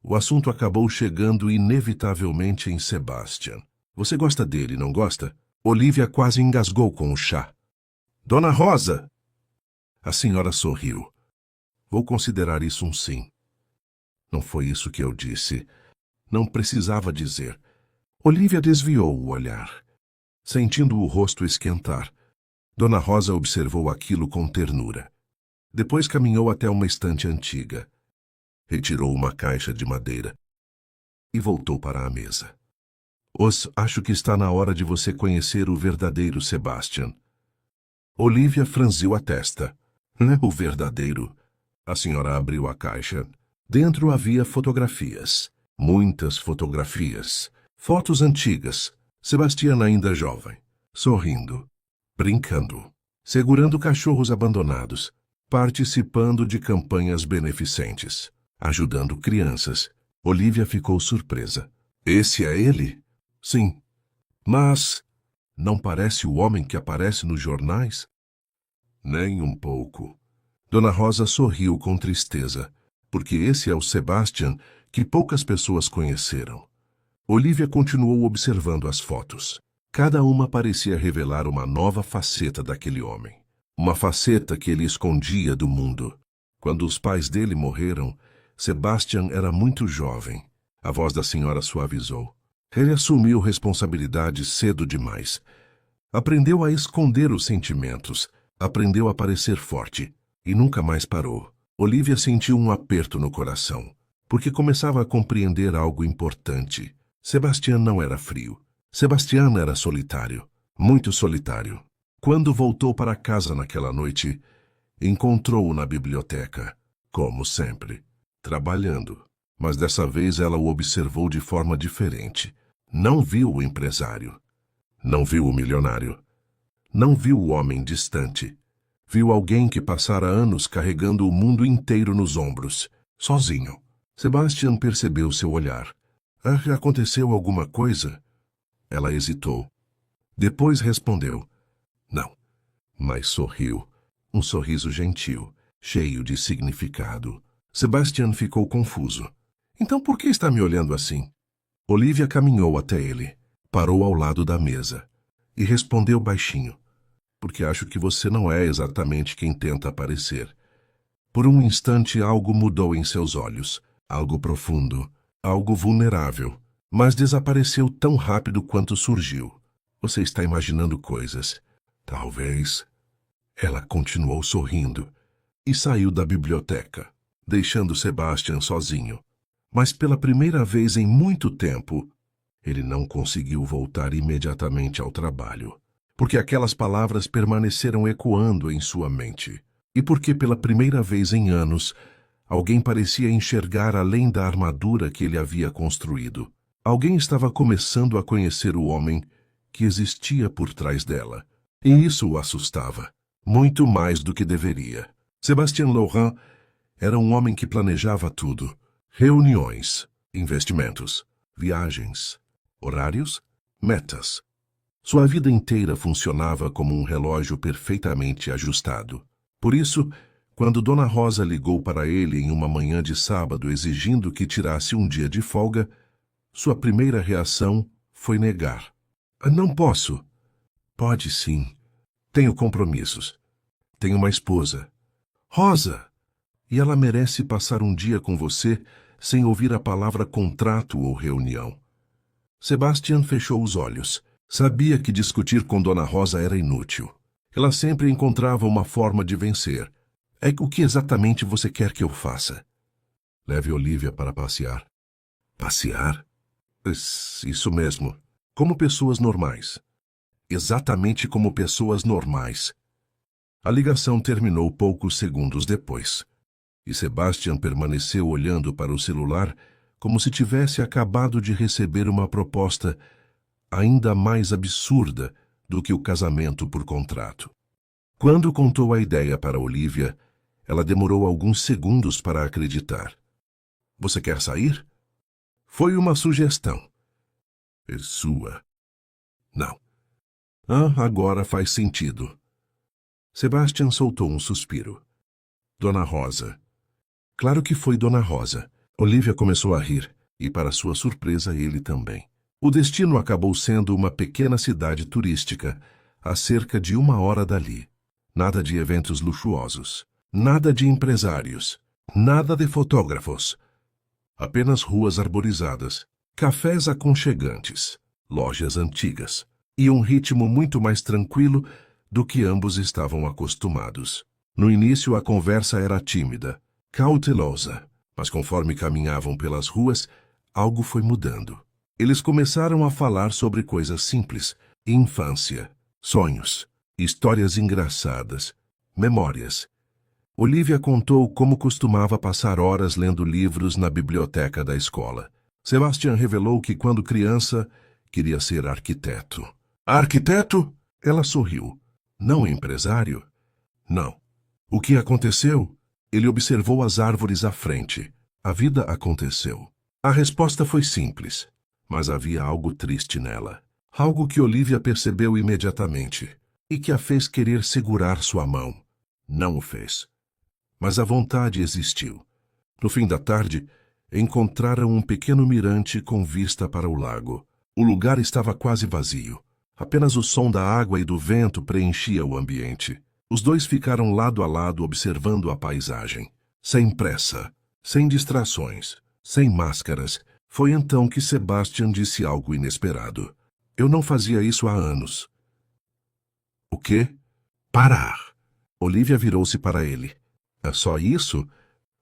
o assunto acabou chegando inevitavelmente em Sebastian. Você gosta dele, não gosta? Olivia quase engasgou com o chá. Dona Rosa! A senhora sorriu. Vou considerar isso um sim. Não foi isso que eu disse. Não precisava dizer. Olivia desviou o olhar. Sentindo o rosto esquentar, Dona Rosa observou aquilo com ternura. Depois caminhou até uma estante antiga. Retirou uma caixa de madeira e voltou para a mesa. Acho que está na hora de você conhecer o verdadeiro Sebastian. Olivia franziu a testa. O verdadeiro. A senhora abriu a caixa. Dentro havia fotografias. Muitas fotografias. Fotos antigas. Sebastian ainda jovem. Sorrindo. Brincando. Segurando cachorros abandonados. Participando de campanhas beneficentes. Ajudando crianças. Olivia ficou surpresa. Esse é ele? Sim. Mas não parece o homem que aparece nos jornais? Nem um pouco. Dona Rosa sorriu com tristeza, porque esse é o Sebastian que poucas pessoas conheceram. Olivia continuou observando as fotos. Cada uma parecia revelar uma nova faceta daquele homem. Uma faceta que ele escondia do mundo. Quando os pais dele morreram, Sebastian era muito jovem. A voz da senhora suavizou. Ele assumiu responsabilidades cedo demais. Aprendeu a esconder os sentimentos. Aprendeu a parecer forte. E nunca mais parou. Olivia sentiu um aperto no coração, porque começava a compreender algo importante. Sebastian não era frio. Sebastian era solitário. Muito solitário. Quando voltou para casa naquela noite, encontrou-o na biblioteca, como sempre, trabalhando. Mas dessa vez ela o observou de forma diferente. Não viu o empresário. Não viu o milionário. Não viu o homem distante. Viu alguém que passara anos carregando o mundo inteiro nos ombros, sozinho. Sebastian percebeu seu olhar. Aconteceu alguma coisa? Ela hesitou. Depois respondeu. Não. Mas sorriu. Um sorriso gentil, cheio de significado. Sebastian ficou confuso. Então por que está me olhando assim? Olivia caminhou até ele, parou ao lado da mesa e respondeu baixinho. Porque acho que você não é exatamente quem tenta parecer. Por um instante algo mudou em seus olhos, algo profundo, algo vulnerável, mas desapareceu tão rápido quanto surgiu. Você está imaginando coisas. Talvez. Ela continuou sorrindo e saiu da biblioteca, deixando Sebastian sozinho. Mas pela primeira vez em muito tempo, ele não conseguiu voltar imediatamente ao trabalho. Porque aquelas palavras permaneceram ecoando em sua mente. E porque pela primeira vez em anos, alguém parecia enxergar além da armadura que ele havia construído. Alguém estava começando a conhecer o homem que existia por trás dela. E isso o assustava, muito mais do que deveria. Sébastien Laurent era um homem que planejava tudo. Reuniões, investimentos, viagens, horários, metas. Sua vida inteira funcionava como um relógio perfeitamente ajustado. Por isso, quando Dona Rosa ligou para ele em uma manhã de sábado exigindo que tirasse um dia de folga, sua primeira reação foi negar. Não posso. Pode sim. Tenho compromissos. Tenho uma esposa. Rosa! E ela merece passar um dia com você sem ouvir a palavra contrato ou reunião. Sebastian fechou os olhos. Sabia que discutir com Dona Rosa era inútil. Ela sempre encontrava uma forma de vencer. O que exatamente você quer que eu faça? Leve Olivia para passear. Passear? Isso mesmo. Como pessoas normais. Exatamente como pessoas normais. A ligação terminou poucos segundos depois. E Sebastian permaneceu olhando para o celular como se tivesse acabado de receber uma proposta ainda mais absurda do que o casamento por contrato. Quando contou a ideia para Olivia, ela demorou alguns segundos para acreditar. Você quer sair? Foi uma sugestão. É sua. Não. Agora faz sentido. Sebastian soltou um suspiro. Dona Rosa. Claro que foi Dona Rosa. Olivia começou a rir, e para sua surpresa ele também. O destino acabou sendo uma pequena cidade turística, a cerca de 1 hora dali. Nada de eventos luxuosos, nada de empresários, nada de fotógrafos. Apenas ruas arborizadas, cafés aconchegantes, lojas antigas, e um ritmo muito mais tranquilo do que ambos estavam acostumados. No início a conversa era tímida, cautelosa, mas conforme caminhavam pelas ruas, algo foi mudando. Eles começaram a falar sobre coisas simples, infância, sonhos, histórias engraçadas, memórias. Olivia contou como costumava passar horas lendo livros na biblioteca da escola. Sebastian revelou que quando criança queria ser arquiteto. Arquiteto? Ela sorriu. Não empresário? Não. O que aconteceu? Ele observou as árvores à frente. A vida aconteceu. A resposta foi simples. Mas havia algo triste nela. Algo que Olivia percebeu imediatamente e que a fez querer segurar sua mão. Não o fez. Mas a vontade existiu. No fim da tarde, encontraram um pequeno mirante com vista para o lago. O lugar estava quase vazio. Apenas o som da água e do vento preenchia o ambiente. Os dois ficaram lado a lado observando a paisagem. Sem pressa, sem distrações, sem máscaras. Foi então que Sebastian disse algo inesperado. Eu não fazia isso há anos. O quê? Parar. Olivia virou-se para ele. É só isso?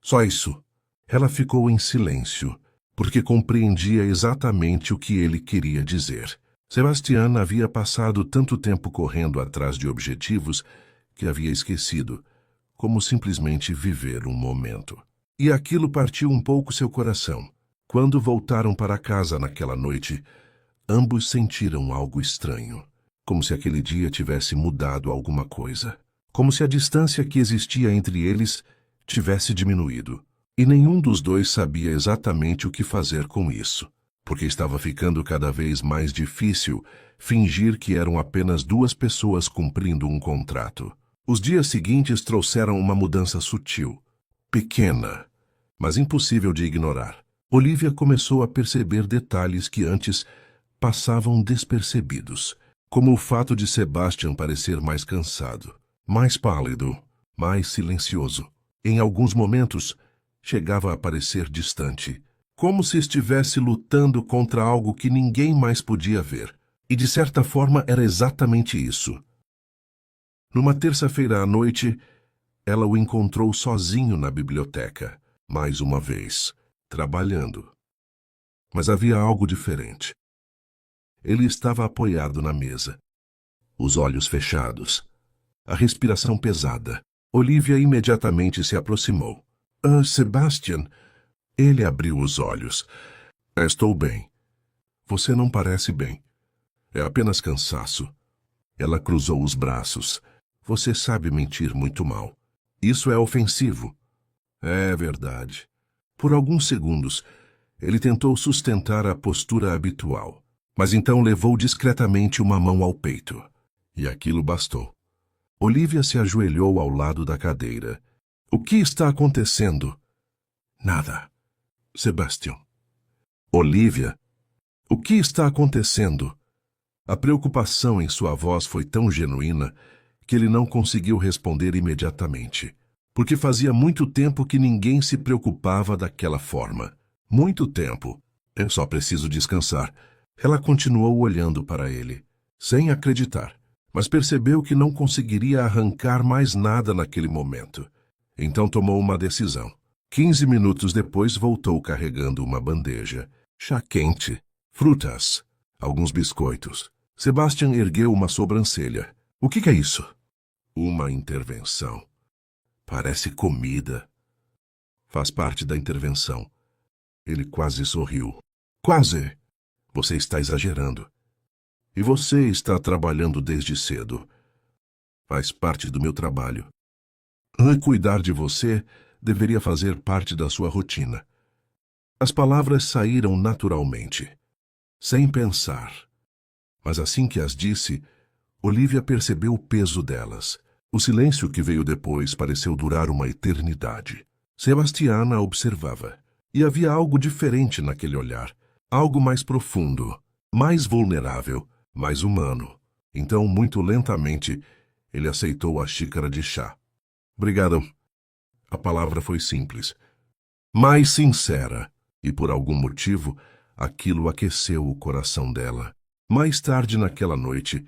Só isso. Ela ficou em silêncio, porque compreendia exatamente o que ele queria dizer. Sebastian havia passado tanto tempo correndo atrás de objetivos que havia esquecido como simplesmente viver um momento. E aquilo partiu um pouco seu coração. Quando voltaram para casa naquela noite, ambos sentiram algo estranho, como se aquele dia tivesse mudado alguma coisa, como se a distância que existia entre eles tivesse diminuído. E nenhum dos dois sabia exatamente o que fazer com isso, porque estava ficando cada vez mais difícil fingir que eram apenas duas pessoas cumprindo um contrato. Os dias seguintes trouxeram uma mudança sutil, pequena, mas impossível de ignorar. Olivia começou a perceber detalhes que antes passavam despercebidos, como o fato de Sebastian parecer mais cansado, mais pálido, mais silencioso. Em alguns momentos, chegava a parecer distante, como se estivesse lutando contra algo que ninguém mais podia ver. E de certa forma era exatamente isso. Numa terça-feira à noite, ela o encontrou sozinho na biblioteca, mais uma vez, trabalhando. Mas havia algo diferente. Ele estava apoiado na mesa, os olhos fechados, a respiração pesada. Olivia imediatamente se aproximou. Sebastian. Ele abriu os olhos. Estou bem. Você não parece bem. É apenas cansaço. Ela cruzou os braços. Você sabe mentir muito mal. Isso é ofensivo. É verdade. Por alguns segundos, ele tentou sustentar a postura habitual, mas então levou discretamente uma mão ao peito. E aquilo bastou. Olivia se ajoelhou ao lado da cadeira. O que está acontecendo? Nada. Sebastian. Olivia. O que está acontecendo? A preocupação em sua voz foi tão genuína que ele não conseguiu responder imediatamente, porque fazia muito tempo que ninguém se preocupava daquela forma. Muito tempo. Eu só preciso descansar. Ela continuou olhando para ele, sem acreditar, mas percebeu que não conseguiria arrancar mais nada naquele momento. Então tomou uma decisão. 15 minutos depois voltou carregando uma bandeja. Chá quente, frutas, alguns biscoitos. Sebastian ergueu uma sobrancelha. O que é isso? Uma intervenção. Parece comida. Faz parte da intervenção. Ele quase sorriu. Quase. Você está exagerando. E você está trabalhando desde cedo. Faz parte do meu trabalho. Cuidar de você deveria fazer parte da sua rotina. As palavras saíram naturalmente, sem pensar. Mas assim que as disse, Olivia percebeu o peso delas. O silêncio que veio depois pareceu durar uma eternidade. Sebastiana observava. E havia algo diferente naquele olhar. Algo mais profundo, mais vulnerável, mais humano. Então, muito lentamente, ele aceitou a xícara de chá. Obrigado. A palavra foi simples, mais sincera, e por algum motivo, aquilo aqueceu o coração dela. Mais tarde naquela noite,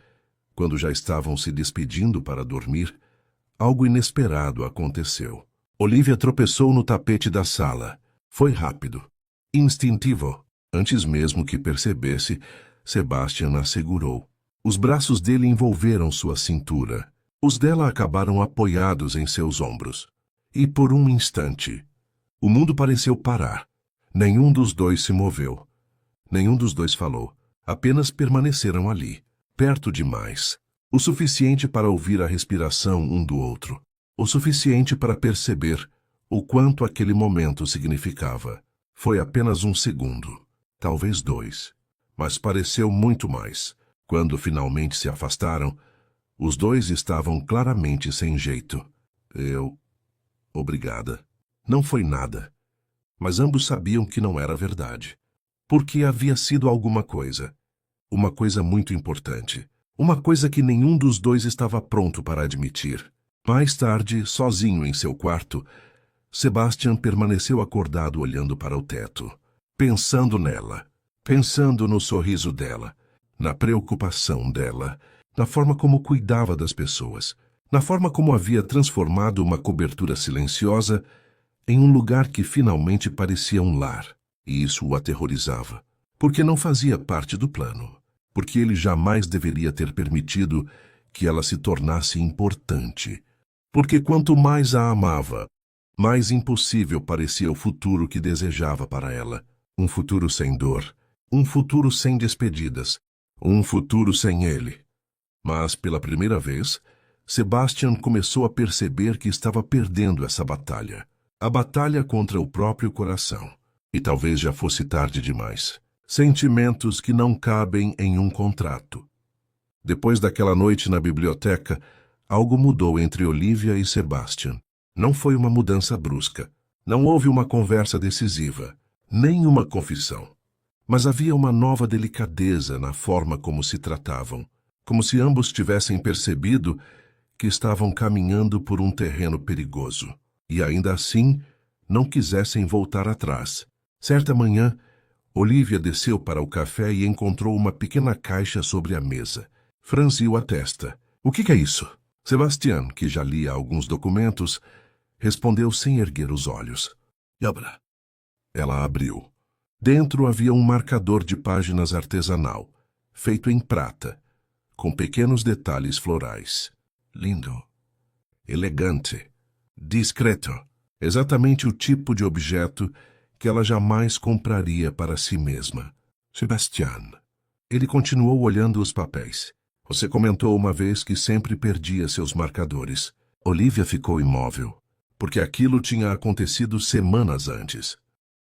quando já estavam se despedindo para dormir, algo inesperado aconteceu. Olivia tropeçou no tapete da sala. Foi rápido, instintivo. Antes mesmo que percebesse, Sebastian a segurou. Os braços dele envolveram sua cintura. Os dela acabaram apoiados em seus ombros. E por um instante, o mundo pareceu parar. Nenhum dos dois se moveu. Nenhum dos dois falou. Apenas permaneceram ali, perto demais. O suficiente para ouvir a respiração um do outro. O suficiente para perceber o quanto aquele momento significava. Foi apenas um segundo, talvez 2, mas pareceu muito mais. Quando finalmente se afastaram, os dois estavam claramente sem jeito. Obrigada. Não foi nada. Mas ambos sabiam que não era verdade. Porque havia sido alguma coisa. Uma coisa muito importante. Uma coisa que nenhum dos dois estava pronto para admitir. Mais tarde, sozinho em seu quarto, Sebastian permaneceu acordado olhando para o teto, pensando nela, pensando no sorriso dela, na preocupação dela, na forma como cuidava das pessoas, na forma como havia transformado uma cobertura silenciosa em um lugar que finalmente parecia um lar. E isso o aterrorizava, porque não fazia parte do plano, porque ele jamais deveria ter permitido que ela se tornasse importante. Porque quanto mais a amava, mais impossível parecia o futuro que desejava para ela. Um futuro sem dor, um futuro sem despedidas, um futuro sem ele. Mas, pela primeira vez, Sebastian começou a perceber que estava perdendo essa batalha. A batalha contra o próprio coração. E talvez já fosse tarde demais. Sentimentos que não cabem em um contrato. Depois daquela noite na biblioteca, algo mudou entre Olivia e Sebastian. Não foi uma mudança brusca. Não houve uma conversa decisiva, nem uma confissão. Mas havia uma nova delicadeza na forma como se tratavam, como se ambos tivessem percebido que estavam caminhando por um terreno perigoso, e ainda assim não quisessem voltar atrás. Certa manhã, Olivia desceu para o café e encontrou uma pequena caixa sobre a mesa. Franziu a testa. O que é isso? Sebastian, que já lia alguns documentos, respondeu sem erguer os olhos. Abra. Ela abriu. Dentro havia um marcador de páginas artesanal, feito em prata, com pequenos detalhes florais. Lindo. Elegante. Discreto. Exatamente o tipo de objeto que ela jamais compraria para si mesma. Sebastian. Ele continuou olhando os papéis. Você comentou uma vez que sempre perdia seus marcadores. Olivia ficou imóvel, porque aquilo tinha acontecido semanas antes.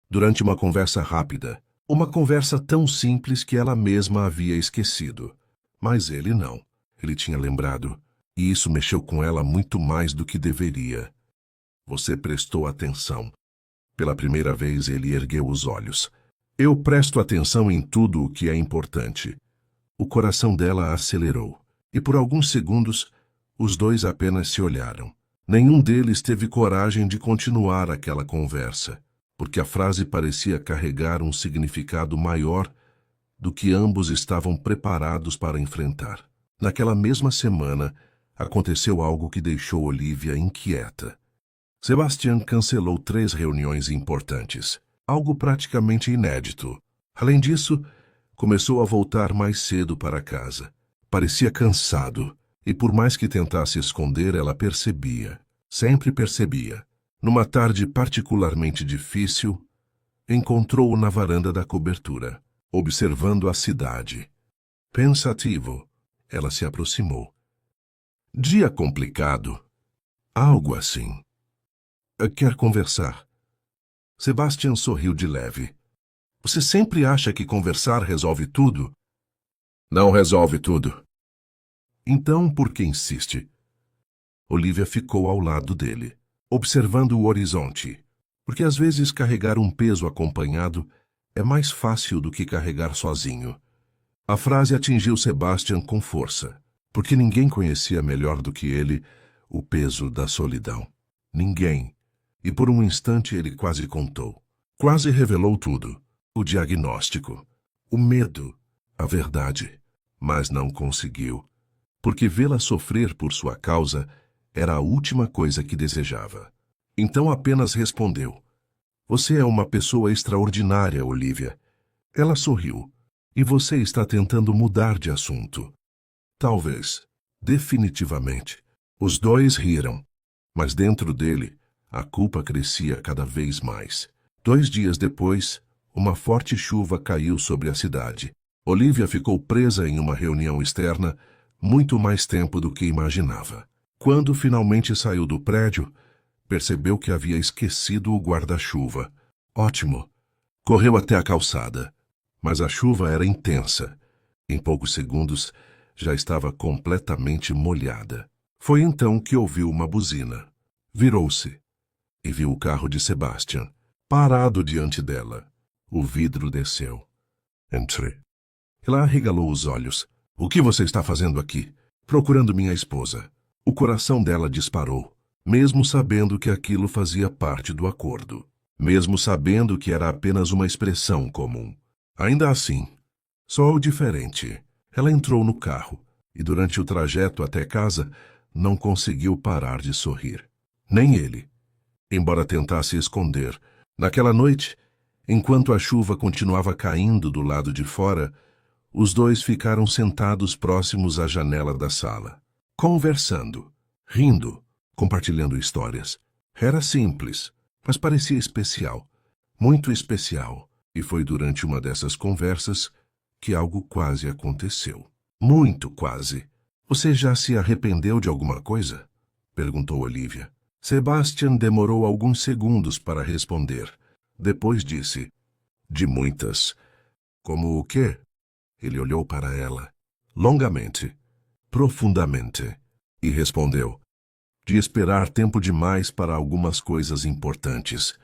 Durante uma conversa rápida, uma conversa tão simples que ela mesma havia esquecido. Mas ele não. Ele tinha lembrado, e isso mexeu com ela muito mais do que deveria. Você prestou atenção. Pela primeira vez ele ergueu os olhos. Eu presto atenção em tudo o que é importante. O coração dela acelerou, e por alguns segundos, os dois apenas se olharam. Nenhum deles teve coragem de continuar aquela conversa, porque a frase parecia carregar um significado maior do que ambos estavam preparados para enfrentar. Naquela mesma semana, aconteceu algo que deixou Olivia inquieta. Sebastian cancelou 3 reuniões importantes, algo praticamente inédito. Além disso, começou a voltar mais cedo para casa. Parecia cansado, e por mais que tentasse esconder, ela percebia, sempre percebia. Numa tarde particularmente difícil, encontrou-o na varanda da cobertura, observando a cidade. Pensativo, ela se aproximou. Dia complicado. Algo assim. Quer conversar? Sebastian sorriu de leve. Você sempre acha que conversar resolve tudo? Não resolve tudo. Então, por que insiste? Olivia ficou ao lado dele, observando o horizonte, porque às vezes carregar um peso acompanhado é mais fácil do que carregar sozinho. A frase atingiu Sebastian com força, porque ninguém conhecia melhor do que ele o peso da solidão. Ninguém. E por um instante ele quase contou. Quase revelou tudo. O diagnóstico, o medo, a verdade. Mas não conseguiu, porque vê-la sofrer por sua causa era a última coisa que desejava. Então apenas respondeu. Você é uma pessoa extraordinária, Olivia. Ela sorriu. E você está tentando mudar de assunto. Talvez. Definitivamente. Os dois riram. Mas dentro dele, a culpa crescia cada vez mais. 2 dias depois, uma forte chuva caiu sobre a cidade. Olivia ficou presa em uma reunião externa muito mais tempo do que imaginava. Quando finalmente saiu do prédio, percebeu que havia esquecido o guarda-chuva. Ótimo! Correu até a calçada. Mas a chuva era intensa. Em poucos segundos, já estava completamente molhada. Foi então que ouviu uma buzina. Virou-se e viu o carro de Sebastian, parado diante dela. O vidro desceu. Entre. Ela arregalou os olhos. O que você está fazendo aqui? Procurando minha esposa. O coração dela disparou, mesmo sabendo que aquilo fazia parte do acordo. Mesmo sabendo que era apenas uma expressão comum. Ainda assim, só o diferente. Ela entrou no carro e durante o trajeto até casa não conseguiu parar de sorrir. Nem ele. Embora tentasse esconder, naquela noite, enquanto a chuva continuava caindo do lado de fora, os dois ficaram sentados próximos à janela da sala, conversando, rindo, compartilhando histórias. Era simples, mas parecia especial, muito especial, e foi durante uma dessas conversas que algo quase aconteceu. Muito quase. Você já se arrependeu de alguma coisa? Perguntou Olivia. Sebastian demorou alguns segundos para responder. Depois disse, de muitas. Como o quê? Ele olhou para ela, longamente, profundamente, e respondeu, de esperar tempo demais para algumas coisas importantes.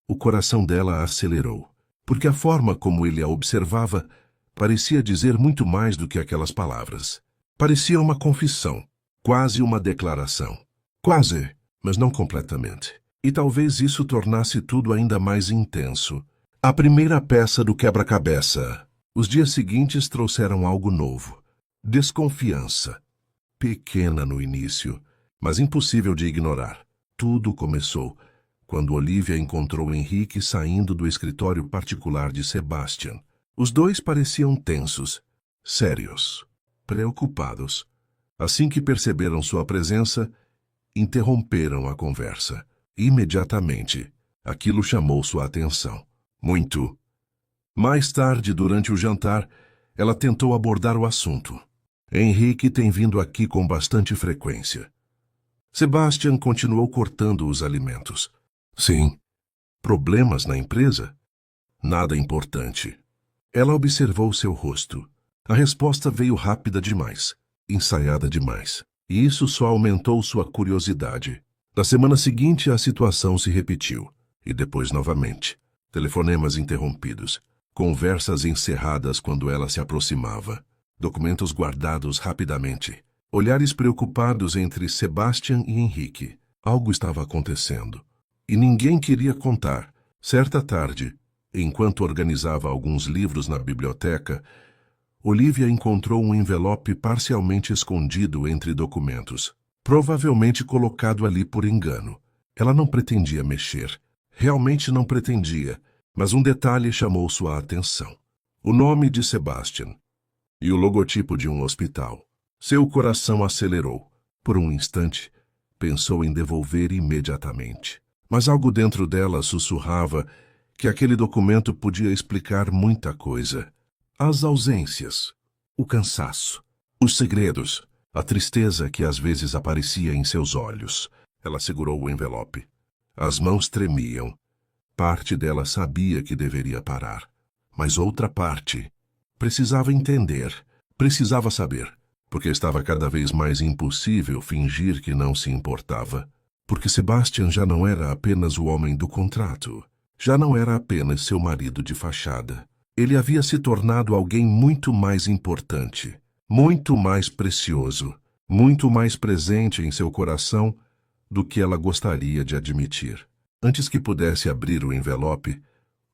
O coração dela acelerou, porque a forma como ele a observava parecia dizer muito mais do que aquelas palavras. Parecia uma confissão, quase uma declaração. Quase, mas não completamente. E talvez isso tornasse tudo ainda mais intenso. A primeira peça do quebra-cabeça. Os dias seguintes trouxeram algo novo. Desconfiança. Pequena no início, mas impossível de ignorar. Tudo começou quando Olivia encontrou Henrique saindo do escritório particular de Sebastian. Os dois pareciam tensos, sérios, preocupados. Assim que perceberam sua presença, interromperam a conversa. Imediatamente, aquilo chamou sua atenção. Muito. Mais tarde, durante o jantar, ela tentou abordar o assunto. Henrique tem vindo aqui com bastante frequência. Sebastian continuou cortando os alimentos. Sim. Problemas na empresa? Nada importante. Ela observou seu rosto. A resposta veio rápida demais, ensaiada demais. E isso só aumentou sua curiosidade. Na semana seguinte, a situação se repetiu. E depois novamente. Telefonemas interrompidos. Conversas encerradas quando ela se aproximava. Documentos guardados rapidamente. Olhares preocupados entre Sebastian e Henrique. Algo estava acontecendo. E ninguém queria contar. Certa tarde, enquanto organizava alguns livros na biblioteca, Olivia encontrou um envelope parcialmente escondido entre documentos. Provavelmente colocado ali por engano. Ela não pretendia mexer. Realmente não pretendia. Mas um detalhe chamou sua atenção. O nome de Sebastian. E o logotipo de um hospital. Seu coração acelerou. Por um instante, pensou em devolver imediatamente. Mas algo dentro dela sussurrava que aquele documento podia explicar muita coisa. As ausências, o cansaço, os segredos, a tristeza que às vezes aparecia em seus olhos. Ela segurou o envelope. As mãos tremiam. Parte dela sabia que deveria parar. Mas outra parte precisava entender, precisava saber, porque estava cada vez mais impossível fingir que não se importava. Porque Sebastian já não era apenas o homem do contrato. Já não era apenas seu marido de fachada. Ele havia se tornado alguém muito mais importante, muito mais precioso, muito mais presente em seu coração do que ela gostaria de admitir. Antes que pudesse abrir o envelope,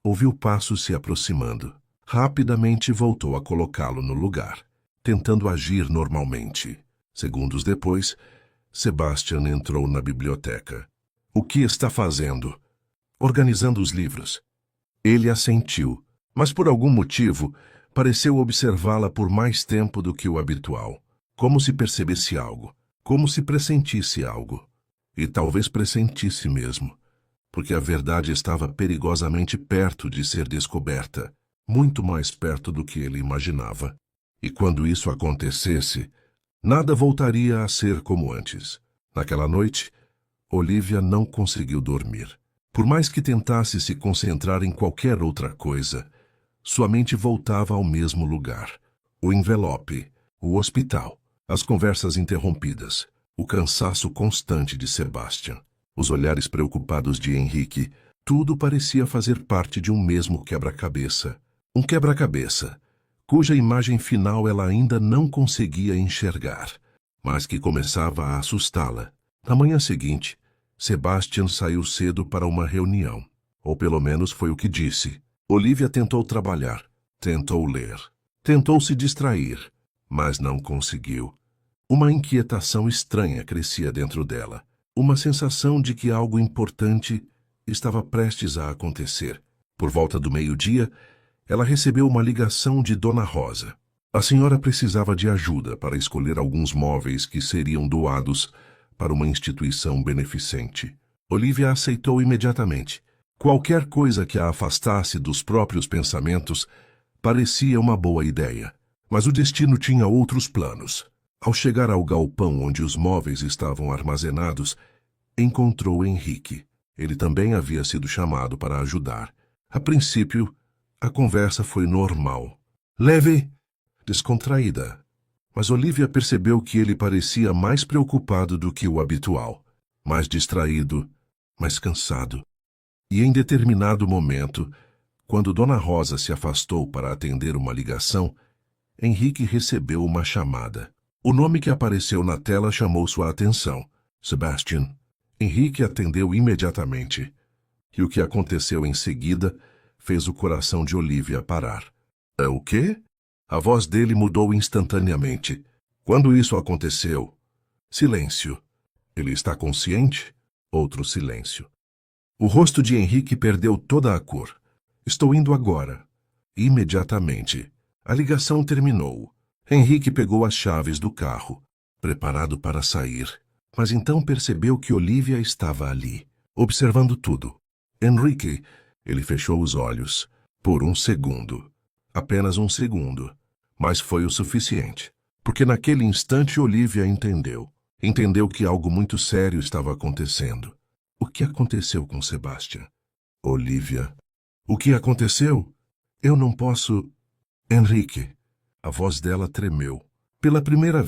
ouviu passos se aproximando. Rapidamente voltou a colocá-lo no lugar, tentando agir normalmente. Segundos depois, Sebastian entrou na biblioteca. O que está fazendo? Organizando os livros. Ele assentiu, mas por algum motivo pareceu observá-la por mais tempo do que o habitual, como se percebesse algo, como se pressentisse algo. E talvez pressentisse mesmo, porque a verdade estava perigosamente perto de ser descoberta, muito mais perto do que ele imaginava. E quando isso acontecesse, nada voltaria a ser como antes. Naquela noite, Olivia não conseguiu dormir. Por mais que tentasse se concentrar em qualquer outra coisa, sua mente voltava ao mesmo lugar. O envelope, o hospital, as conversas interrompidas, o cansaço constante de Sebastian, os olhares preocupados de Henrique, tudo parecia fazer parte de um mesmo quebra-cabeça. Um quebra-cabeça, cuja imagem final ela ainda não conseguia enxergar, mas que começava a assustá-la. Na manhã seguinte, Sebastian saiu cedo para uma reunião, ou pelo menos foi o que disse. Olivia tentou trabalhar, tentou ler, tentou se distrair, mas não conseguiu. Uma inquietação estranha crescia dentro dela, uma sensação de que algo importante estava prestes a acontecer. Por volta do meio-dia, ela recebeu uma ligação de Dona Rosa. A senhora precisava de ajuda para escolher alguns móveis que seriam doados para uma instituição beneficente. Olivia aceitou imediatamente. Qualquer coisa que a afastasse dos próprios pensamentos parecia uma boa ideia. Mas o destino tinha outros planos. Ao chegar ao galpão onde os móveis estavam armazenados, encontrou Henrique. Ele também havia sido chamado para ajudar. A princípio, a conversa foi normal, leve, descontraída. Mas Olivia percebeu que ele parecia mais preocupado do que o habitual, mais distraído, mais cansado. E em determinado momento, quando Dona Rosa se afastou para atender uma ligação, Henrique recebeu uma chamada. O nome que apareceu na tela chamou sua atenção. Sebastian. Henrique atendeu imediatamente. E o que aconteceu em seguida fez o coração de Olivia parar. É o quê? A voz dele mudou instantaneamente. Quando isso aconteceu? Silêncio. Ele está consciente? Outro silêncio. O rosto de Henrique perdeu toda a cor. Estou indo agora. Imediatamente. A ligação terminou. Henrique pegou as chaves do carro, preparado para sair. Mas então percebeu que Olivia estava ali, observando tudo. Henrique, ele fechou os olhos. Por um segundo. Apenas um segundo. Mas foi o suficiente. Porque naquele instante Olivia entendeu. Entendeu que algo muito sério estava acontecendo. O que aconteceu com Sebastian? Olivia. O que aconteceu? Eu não posso... Henrique. A voz dela tremeu. Pela primeira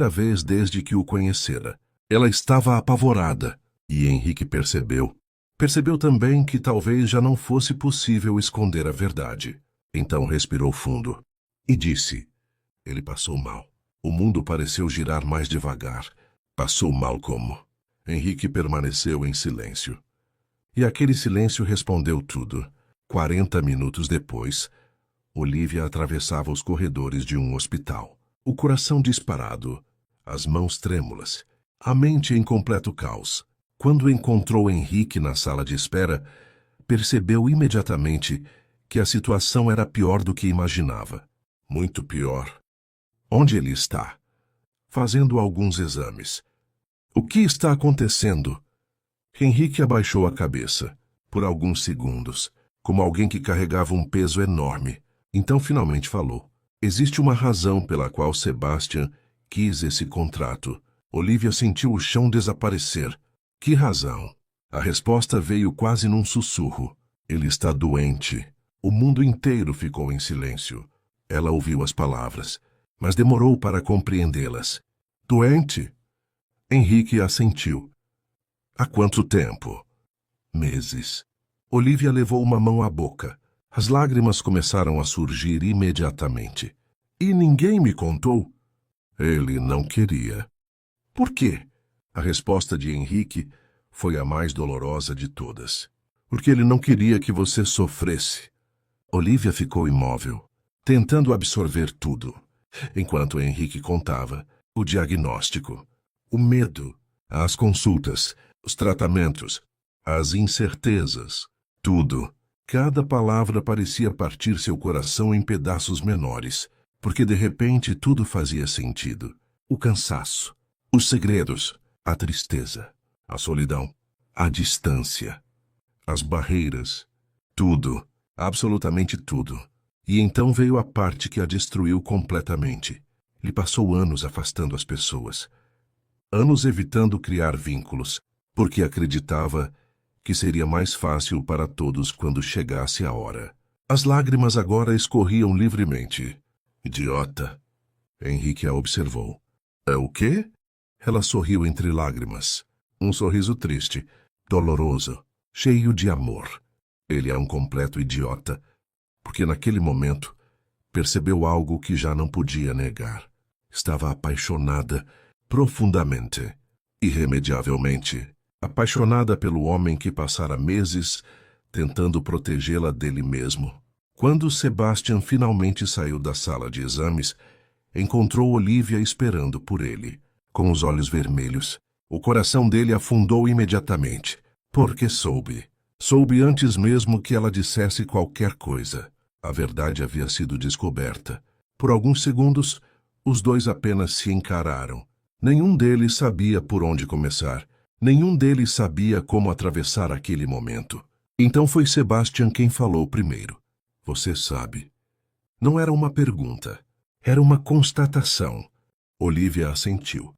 vez desde que o conhecera. Ela estava apavorada. E Henrique percebeu. Percebeu também que talvez já não fosse possível esconder a verdade. Então respirou fundo. E disse. Ele passou mal. O mundo pareceu girar mais devagar. Passou mal como? Henrique permaneceu em silêncio. E aquele silêncio respondeu tudo. 40 minutos depois, Olivia atravessava os corredores de um hospital. O coração disparado, as mãos trêmulas, a mente em completo caos. Quando encontrou Henrique na sala de espera, percebeu imediatamente que a situação era pior do que imaginava. Muito pior. Onde ele está? Fazendo alguns exames. O que está acontecendo? Henrique abaixou a cabeça, por alguns segundos, como alguém que carregava um peso enorme. Então finalmente falou. Existe uma razão pela qual Sebastian quis esse contrato. Olivia sentiu o chão desaparecer. Que razão? A resposta veio quase num sussurro. Ele está doente. O mundo inteiro ficou em silêncio. Ela ouviu as palavras, mas demorou para compreendê-las. Doente? Henrique assentiu. Há quanto tempo? Meses. Olivia levou uma mão à boca. As lágrimas começaram a surgir imediatamente. E ninguém me contou? Ele não queria. Por quê? A resposta de Henrique foi a mais dolorosa de todas. Porque ele não queria que você sofresse. Olivia ficou imóvel, tentando absorver tudo, enquanto Henrique contava o diagnóstico, o medo, as consultas, os tratamentos, as incertezas, tudo. Cada palavra parecia partir seu coração em pedaços menores, porque de repente tudo fazia sentido. O cansaço, os segredos, a tristeza, a solidão, a distância, as barreiras, tudo, absolutamente tudo. E então veio a parte que a destruiu completamente. Ele passou anos afastando as pessoas, anos evitando criar vínculos, porque acreditava que seria mais fácil para todos quando chegasse a hora. As lágrimas agora escorriam livremente. Idiota. Henrique a observou. É o quê? Ela sorriu entre lágrimas. Um sorriso triste, doloroso, cheio de amor. Ele é um completo idiota, porque naquele momento percebeu algo que já não podia negar. Estava apaixonada profundamente, irremediavelmente, apaixonada pelo homem que passara meses tentando protegê-la dele mesmo. Quando Sebastian finalmente saiu da sala de exames, encontrou Olivia esperando por ele, com os olhos vermelhos. O coração dele afundou imediatamente, porque soube. Soube antes mesmo que ela dissesse qualquer coisa. A verdade havia sido descoberta. Por alguns segundos, os dois apenas se encararam. Nenhum deles sabia por onde começar. Nenhum deles sabia como atravessar aquele momento. Então foi Sebastian quem falou primeiro. Você sabe. Não era uma pergunta. Era uma constatação. Olivia assentiu.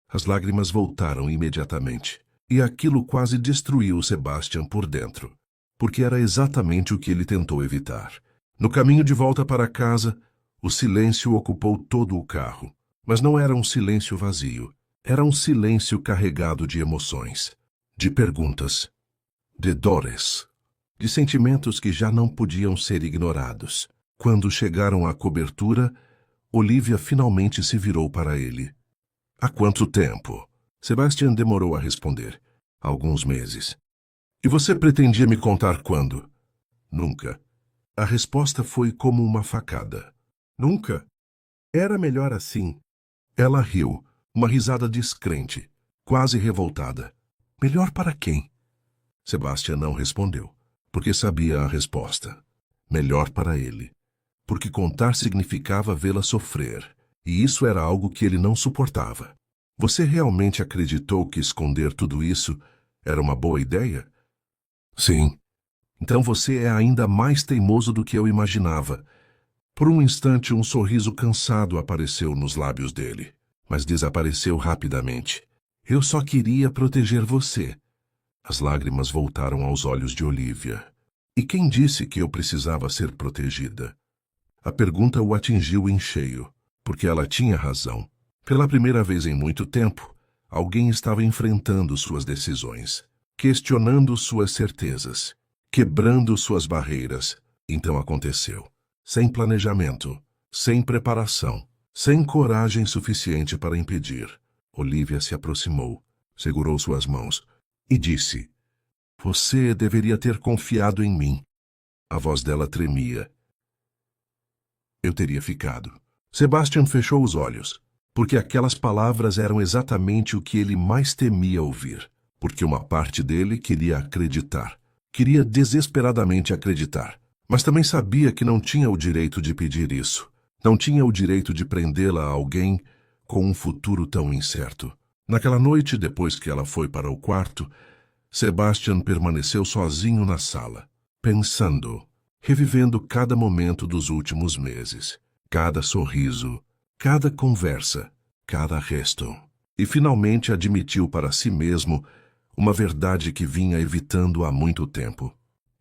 As lágrimas voltaram imediatamente. E aquilo quase destruiu Sebastian por dentro. Porque era exatamente o que ele tentou evitar. No caminho de volta para casa, o silêncio ocupou todo o carro. Mas não era um silêncio vazio. Era um silêncio carregado de emoções, de perguntas, de dores, de sentimentos que já não podiam ser ignorados. Quando chegaram à cobertura, Olivia finalmente se virou para ele. Há quanto tempo? Sebastian demorou a responder. Alguns meses. E você pretendia me contar quando? Nunca. A resposta foi como uma facada. Nunca? Era melhor assim. Ela riu, uma risada descrente, quase revoltada. Melhor para quem? Sebastian não respondeu, porque sabia a resposta. Melhor para ele. Porque contar significava vê-la sofrer, e isso era algo que ele não suportava. Você realmente acreditou que esconder tudo isso era uma boa ideia? Sim. Então você é ainda mais teimoso do que eu imaginava. Por um instante, um sorriso cansado apareceu nos lábios dele, mas desapareceu rapidamente. Eu só queria proteger você. As lágrimas voltaram aos olhos de Olivia. E quem disse que eu precisava ser protegida? A pergunta o atingiu em cheio, porque ela tinha razão. Pela primeira vez em muito tempo, alguém estava enfrentando suas decisões, questionando suas certezas, quebrando suas barreiras. Então aconteceu. Sem planejamento, sem preparação, sem coragem suficiente para impedir. Olivia se aproximou, segurou suas mãos e disse: Você deveria ter confiado em mim. A voz dela tremia. Eu teria ficado. Sebastian fechou os olhos, porque aquelas palavras eram exatamente o que ele mais temia ouvir, porque uma parte dele queria acreditar, queria desesperadamente acreditar, mas também sabia que não tinha o direito de pedir isso, não tinha o direito de prendê-la a alguém com um futuro tão incerto. Naquela noite, depois que ela foi para o quarto, Sebastian permaneceu sozinho na sala, pensando, revivendo cada momento dos últimos meses, cada sorriso, cada conversa, cada gesto. E finalmente admitiu para si mesmo uma verdade que vinha evitando há muito tempo.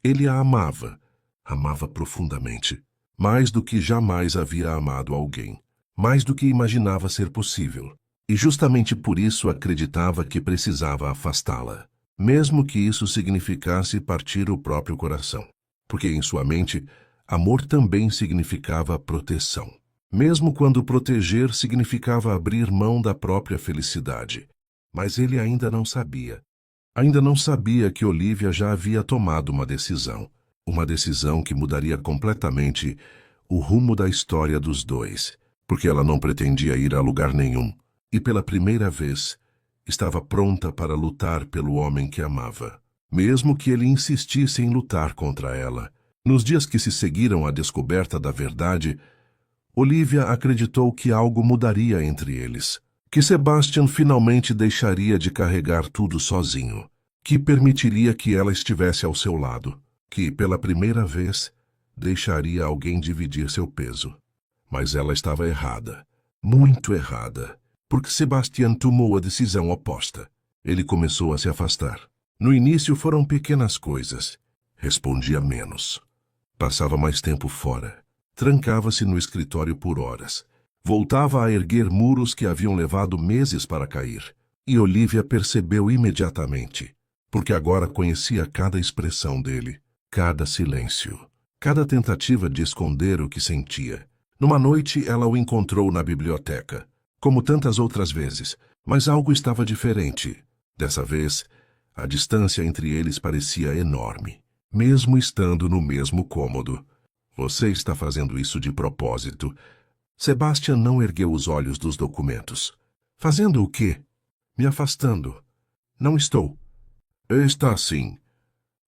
Ele a amava, amava profundamente, mais do que jamais havia amado alguém, mais do que imaginava ser possível. E justamente por isso acreditava que precisava afastá-la, mesmo que isso significasse partir o próprio coração. Porque em sua mente, amor também significava proteção. Mesmo quando proteger significava abrir mão da própria felicidade. Mas ele ainda não sabia. Ainda não sabia que Olivia já havia tomado uma decisão que mudaria completamente o rumo da história dos dois, porque ela não pretendia ir a lugar nenhum, e pela primeira vez estava pronta para lutar pelo homem que amava, mesmo que ele insistisse em lutar contra ela. Nos dias que se seguiram à descoberta da verdade, Olivia acreditou que algo mudaria entre eles, que Sebastian finalmente deixaria de carregar tudo sozinho, que permitiria que ela estivesse ao seu lado, que, pela primeira vez, deixaria alguém dividir seu peso. Mas ela estava errada, muito errada, porque Sebastian tomou a decisão oposta. Ele começou a se afastar. No início foram pequenas coisas. Respondia menos. Passava mais tempo fora. Trancava-se no escritório por horas. Voltava a erguer muros que haviam levado meses para cair. E Olivia percebeu imediatamente, porque agora conhecia cada expressão dele, cada silêncio, cada tentativa de esconder o que sentia. Numa noite, ela o encontrou na biblioteca, como tantas outras vezes, mas algo estava diferente. Dessa vez, a distância entre eles parecia enorme, mesmo estando no mesmo cômodo. Você está fazendo isso de propósito. Sebastian não ergueu os olhos dos documentos. Fazendo o quê? Me afastando. Não estou. Está sim.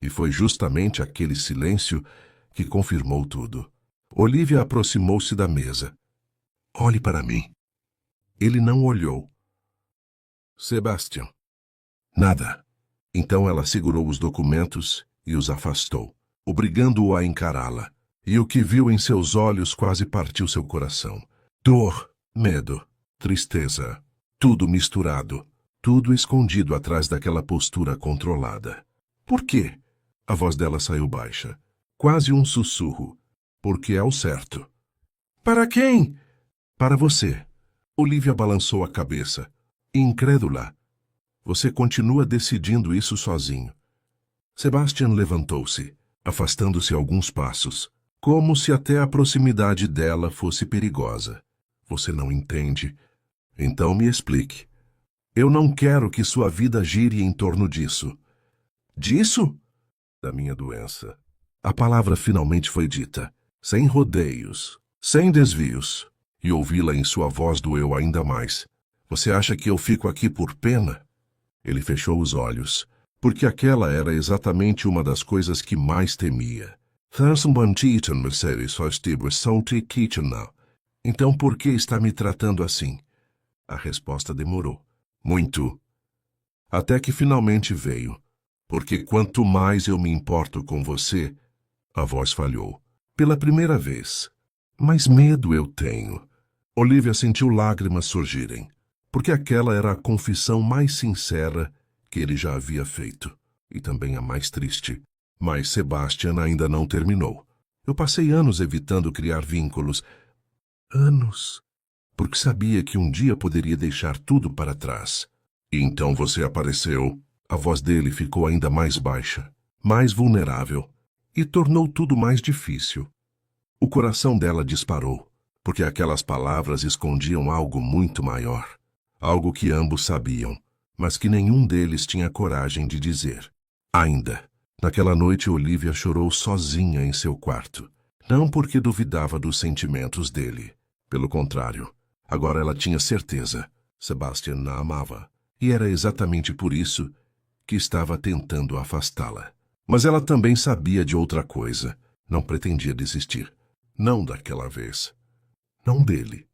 E foi justamente aquele silêncio que confirmou tudo. Olivia aproximou-se da mesa. Olhe para mim. Ele não olhou. Sebastian. Nada. Então ela segurou os documentos e os afastou, obrigando-o a encará-la. E o que viu em seus olhos quase partiu seu coração. Dor, medo, tristeza, tudo misturado, tudo escondido atrás daquela postura controlada. Por quê? A voz dela saiu baixa, quase um sussurro. Porque é o certo. Para quem? Para você. Olivia balançou a cabeça, incrédula. Você continua decidindo isso sozinho. Sebastian levantou-se, afastando-se alguns passos, como se até a proximidade dela fosse perigosa. Você não entende? Então me explique. Eu não quero que sua vida gire em torno disso. Disso? Da minha doença. A palavra finalmente foi dita, sem rodeios, sem desvios, e ouvi-la em sua voz doeu ainda mais. Você acha que eu fico aqui por pena? Ele fechou os olhos, porque aquela era exatamente uma das coisas que mais temia. Então por que está me tratando assim? A resposta demorou. Muito. Até que finalmente veio. Porque quanto mais eu me importo com você... A voz falhou. Pela primeira vez. Mais medo eu tenho. Olivia sentiu lágrimas surgirem, porque aquela era a confissão mais sincera que ele já havia feito, e também a mais triste. Mas Sebastian ainda não terminou. Eu passei anos evitando criar vínculos. Anos. Porque sabia que um dia poderia deixar tudo para trás. E então você apareceu. A voz dele ficou ainda mais baixa, mais vulnerável, e tornou tudo mais difícil. O coração dela disparou, porque aquelas palavras escondiam algo muito maior. Algo que ambos sabiam, mas que nenhum deles tinha coragem de dizer. Ainda, naquela noite Olivia chorou sozinha em seu quarto. Não porque duvidava dos sentimentos dele. Pelo contrário, agora ela tinha certeza. Sebastian a amava, e era exatamente por isso que estava tentando afastá-la. Mas ela também sabia de outra coisa. Não pretendia desistir. Não daquela vez. Não dele.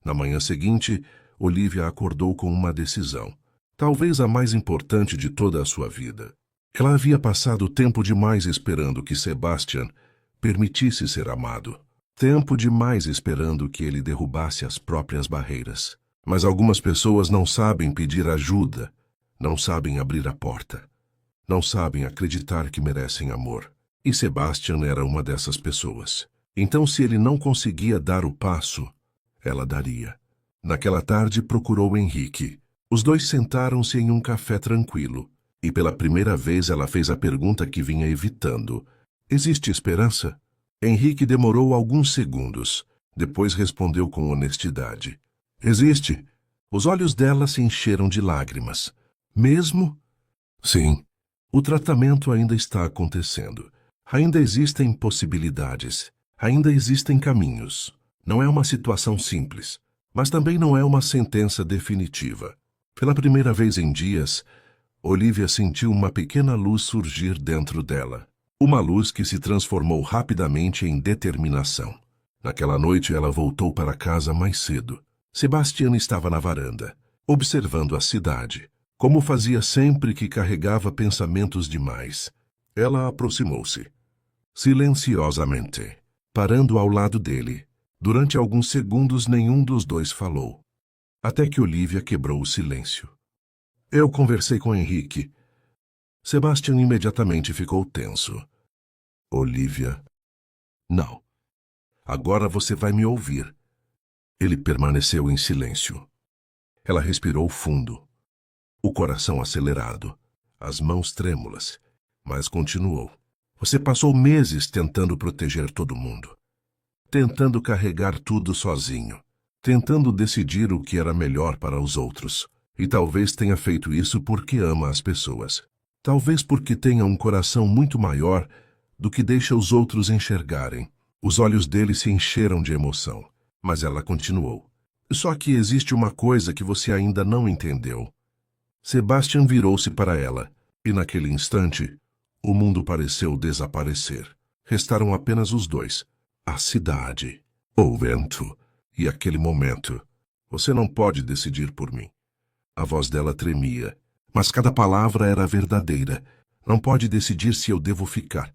Na manhã seguinte, Olivia acordou com uma decisão. Talvez a mais importante de toda a sua vida. Ela havia passado tempo demais esperando que Sebastian permitisse ser amado. Tempo demais esperando que ele derrubasse as próprias barreiras. Mas algumas pessoas não sabem pedir ajuda. Não sabem abrir a porta. Não sabem acreditar que merecem amor. E Sebastian era uma dessas pessoas. Então, se ele não conseguia dar o passo, ela daria. Naquela tarde, procurou Henrique. Os dois sentaram-se em um café tranquilo. E pela primeira vez ela fez a pergunta que vinha evitando. Existe esperança? Henrique demorou alguns segundos. Depois respondeu com honestidade. Existe. Os olhos dela se encheram de lágrimas. Mesmo? Sim. O tratamento ainda está acontecendo. Ainda existem possibilidades. Ainda existem caminhos. Não é uma situação simples, mas também não é uma sentença definitiva. Pela primeira vez em dias, Olivia sentiu uma pequena luz surgir dentro dela. Uma luz que se transformou rapidamente em determinação. Naquela noite ela voltou para casa mais cedo. Sebastian estava na varanda, observando a cidade, como fazia sempre que carregava pensamentos demais. Ela aproximou-se, silenciosamente, parando ao lado dele. Durante alguns segundos nenhum dos dois falou, até que Olivia quebrou o silêncio. Eu conversei com Henrique. Sebastian imediatamente ficou tenso. Olivia. Não. Agora você vai me ouvir. Ele permaneceu em silêncio. Ela respirou fundo, o coração acelerado, as mãos trêmulas, mas continuou. Você passou meses tentando proteger todo mundo, tentando carregar tudo sozinho, tentando decidir o que era melhor para os outros. E talvez tenha feito isso porque ama as pessoas. Talvez porque tenha um coração muito maior do que deixa os outros enxergarem. Os olhos dele se encheram de emoção, mas ela continuou. Só que existe uma coisa que você ainda não entendeu. Sebastian virou-se para ela, e naquele instante, o mundo pareceu desaparecer. Restaram apenas os dois, a cidade, o vento e aquele momento. Você não pode decidir por mim. A voz dela tremia, mas cada palavra era verdadeira. Não pode decidir se eu devo ficar.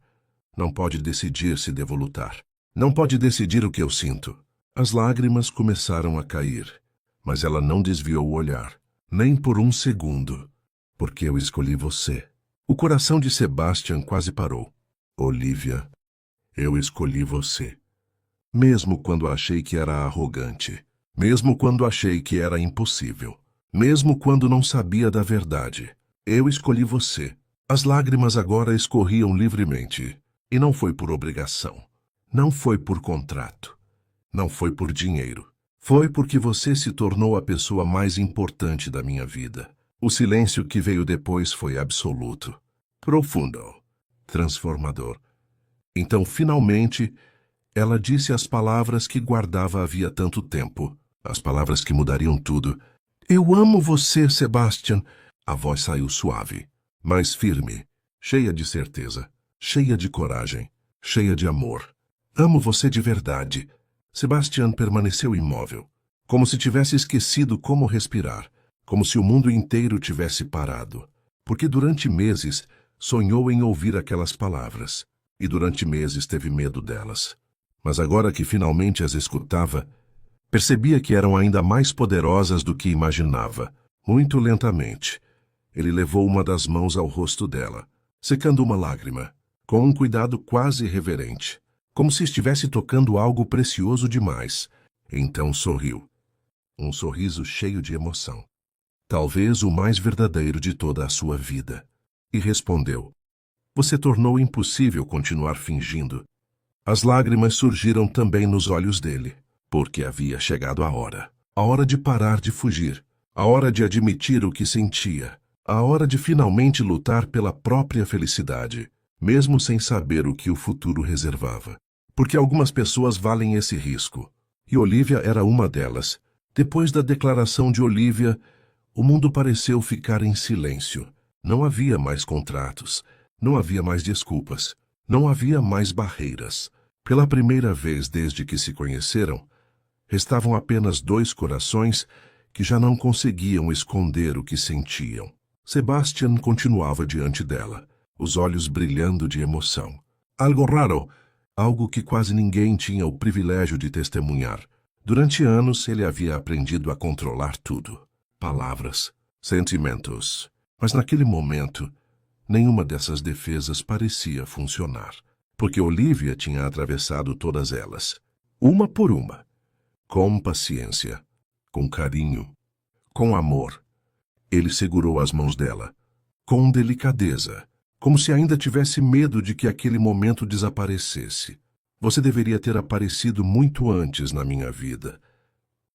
Não pode decidir se devo lutar. Não pode decidir o que eu sinto. As lágrimas começaram a cair, mas ela não desviou o olhar, nem por um segundo, porque eu escolhi você. O coração de Sebastian quase parou. Olivia, eu escolhi você. Mesmo quando achei que era arrogante, mesmo quando achei que era impossível, mesmo quando não sabia da verdade, eu escolhi você. As lágrimas agora escorriam livremente, e não foi por obrigação, não foi por contrato, não foi por dinheiro. Foi porque você se tornou a pessoa mais importante da minha vida. O silêncio que veio depois foi absoluto, profundo, transformador. Então, finalmente, ela disse as palavras que guardava havia tanto tempo, as palavras que mudariam tudo. Eu amo você, Sebastian. A voz saiu suave, mas firme, cheia de certeza, cheia de coragem, cheia de amor. Amo você de verdade. Sebastian permaneceu imóvel, como se tivesse esquecido como respirar, como se o mundo inteiro tivesse parado, porque durante meses sonhou em ouvir aquelas palavras, e durante meses teve medo delas. Mas agora que finalmente as escutava, percebia que eram ainda mais poderosas do que imaginava. Muito lentamente, ele levou uma das mãos ao rosto dela, secando uma lágrima, com um cuidado quase reverente, como se estivesse tocando algo precioso demais. Então sorriu. Um sorriso cheio de emoção. Talvez o mais verdadeiro de toda a sua vida. E respondeu. Você tornou impossível continuar fingindo. As lágrimas surgiram também nos olhos dele, porque havia chegado a hora de parar de fugir, a hora de admitir o que sentia, a hora de finalmente lutar pela própria felicidade, mesmo sem saber o que o futuro reservava. Porque algumas pessoas valem esse risco, e Olivia era uma delas. Depois da declaração de Olivia, o mundo pareceu ficar em silêncio. Não havia mais contratos, não havia mais desculpas, não havia mais barreiras. Pela primeira vez desde que se conheceram, restavam apenas dois corações que já não conseguiam esconder o que sentiam. Sebastian continuava diante dela, os olhos brilhando de emoção. Algo raro, algo que quase ninguém tinha o privilégio de testemunhar. Durante anos ele havia aprendido a controlar tudo. Palavras, sentimentos. Mas naquele momento, nenhuma dessas defesas parecia funcionar. Porque Olivia tinha atravessado todas elas, uma por uma, com paciência, com carinho, com amor. Ele segurou as mãos dela, com delicadeza, como se ainda tivesse medo de que aquele momento desaparecesse. Você deveria ter aparecido muito antes na minha vida.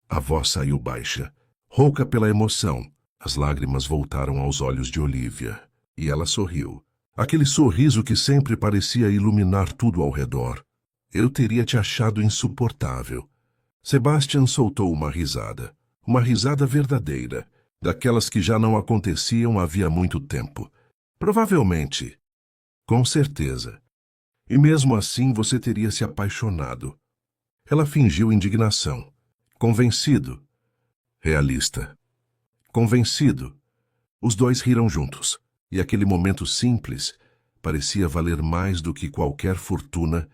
A voz saiu baixa, rouca pela emoção. As lágrimas voltaram aos olhos de Olivia, e ela sorriu. Aquele sorriso que sempre parecia iluminar tudo ao redor. Eu teria te achado insuportável. Sebastian soltou uma risada verdadeira, daquelas que já não aconteciam havia muito tempo. Provavelmente. Com certeza. E mesmo assim você teria se apaixonado. Ela fingiu indignação. Convencido. Realista. Convencido. Os dois riram juntos. E aquele momento simples parecia valer mais do que qualquer fortuna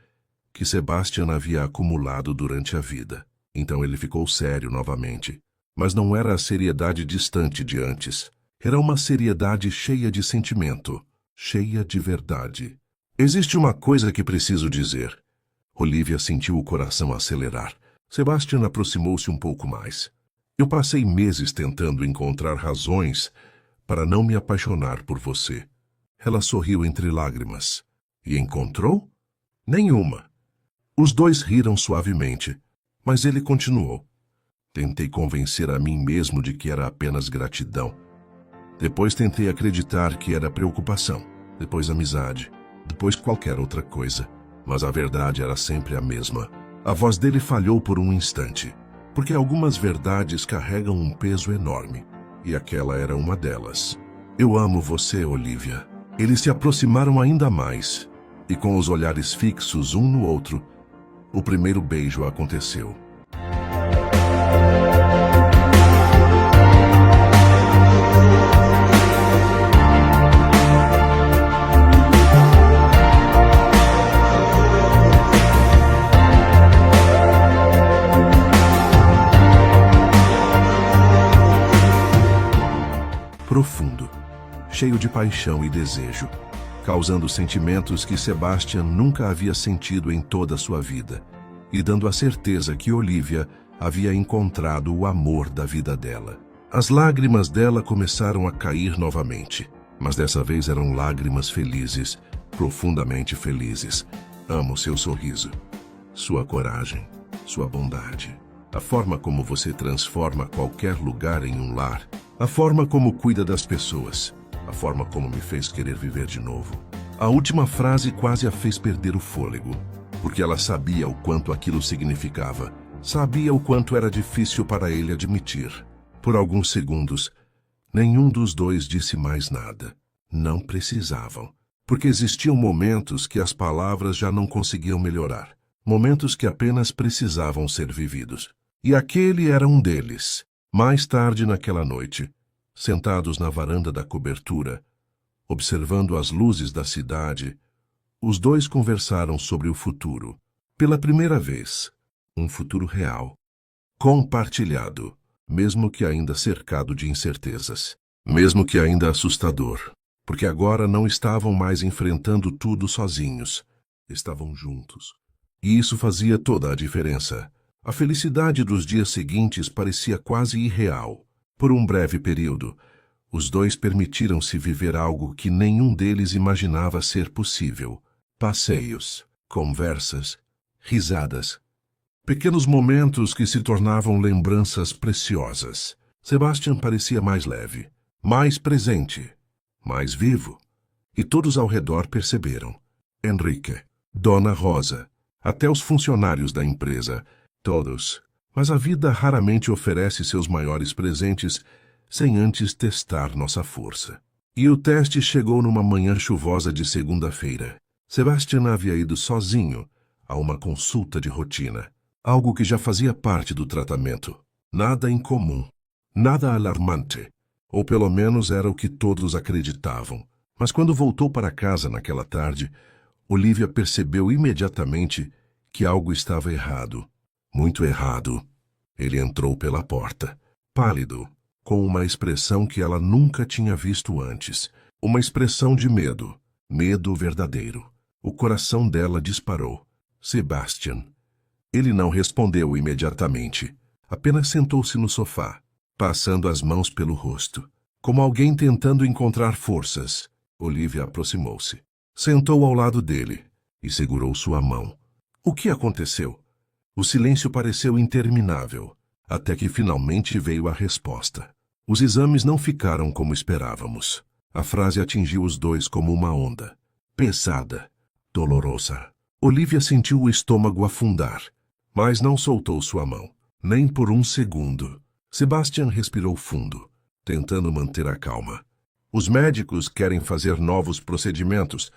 que Sebastian havia acumulado durante a vida. Então ele ficou sério novamente. Mas não era a seriedade distante de antes. Era uma seriedade cheia de sentimento, cheia de verdade. Existe uma coisa que preciso dizer. Olivia sentiu o coração acelerar. Sebastian aproximou-se um pouco mais. Eu passei meses tentando encontrar razões para não me apaixonar por você. Ela sorriu entre lágrimas. E encontrou? Nenhuma. Os dois riram suavemente, mas ele continuou. Tentei convencer a mim mesmo de que era apenas gratidão. Depois tentei acreditar que era preocupação, depois amizade, depois qualquer outra coisa. Mas a verdade era sempre a mesma. A voz dele falhou por um instante, porque algumas verdades carregam um peso enorme, e aquela era uma delas. Eu amo você, Olivia. Eles se aproximaram ainda mais, e com os olhares fixos um no outro, o primeiro beijo aconteceu. Profundo, cheio de paixão e desejo, causando sentimentos que Sebastian nunca havia sentido em toda a sua vida, e dando a certeza que Olivia havia encontrado o amor da vida dela. As lágrimas dela começaram a cair novamente, mas dessa vez eram lágrimas felizes, profundamente felizes. Amo seu sorriso, sua coragem, sua bondade, a forma como você transforma qualquer lugar em um lar, a forma como cuida das pessoas, a forma como me fez querer viver de novo. A última frase quase a fez perder o fôlego, porque ela sabia o quanto aquilo significava, sabia o quanto era difícil para ele admitir. Por alguns segundos, nenhum dos dois disse mais nada. Não precisavam, porque existiam momentos que as palavras já não conseguiam melhorar, momentos que apenas precisavam ser vividos. E aquele era um deles. Mais tarde naquela noite, sentados na varanda da cobertura, observando as luzes da cidade, os dois conversaram sobre o futuro. Pela primeira vez, um futuro real, compartilhado, mesmo que ainda cercado de incertezas, mesmo que ainda assustador, porque agora não estavam mais enfrentando tudo sozinhos, estavam juntos. E isso fazia toda a diferença. A felicidade dos dias seguintes parecia quase irreal. Por um breve período, os dois permitiram-se viver algo que nenhum deles imaginava ser possível. Passeios, conversas, risadas. Pequenos momentos que se tornavam lembranças preciosas. Sebastian parecia mais leve, mais presente, mais vivo. E todos ao redor perceberam. Enrique, Dona Rosa, até os funcionários da empresa, todos. Mas a vida raramente oferece seus maiores presentes sem antes testar nossa força. E o teste chegou numa manhã chuvosa de segunda-feira. Sebastian havia ido sozinho a uma consulta de rotina, algo que já fazia parte do tratamento. Nada incomum, nada alarmante, ou pelo menos era o que todos acreditavam. Mas quando voltou para casa naquela tarde, Olivia percebeu imediatamente que algo estava errado. Muito errado. Ele entrou pela porta, pálido, com uma expressão que ela nunca tinha visto antes. Uma expressão de medo. Medo verdadeiro. O coração dela disparou. Sebastian. Ele não respondeu imediatamente. Apenas sentou-se no sofá, passando as mãos pelo rosto, como alguém tentando encontrar forças. Olivia aproximou-se. Sentou ao lado dele e segurou sua mão. O que aconteceu? O silêncio pareceu interminável, até que finalmente veio a resposta. Os exames não ficaram como esperávamos. A frase atingiu os dois como uma onda. Pesada, dolorosa. Olivia sentiu o estômago afundar, mas não soltou sua mão, nem por um segundo. Sebastian respirou fundo, tentando manter a calma. Os médicos querem fazer novos procedimentos,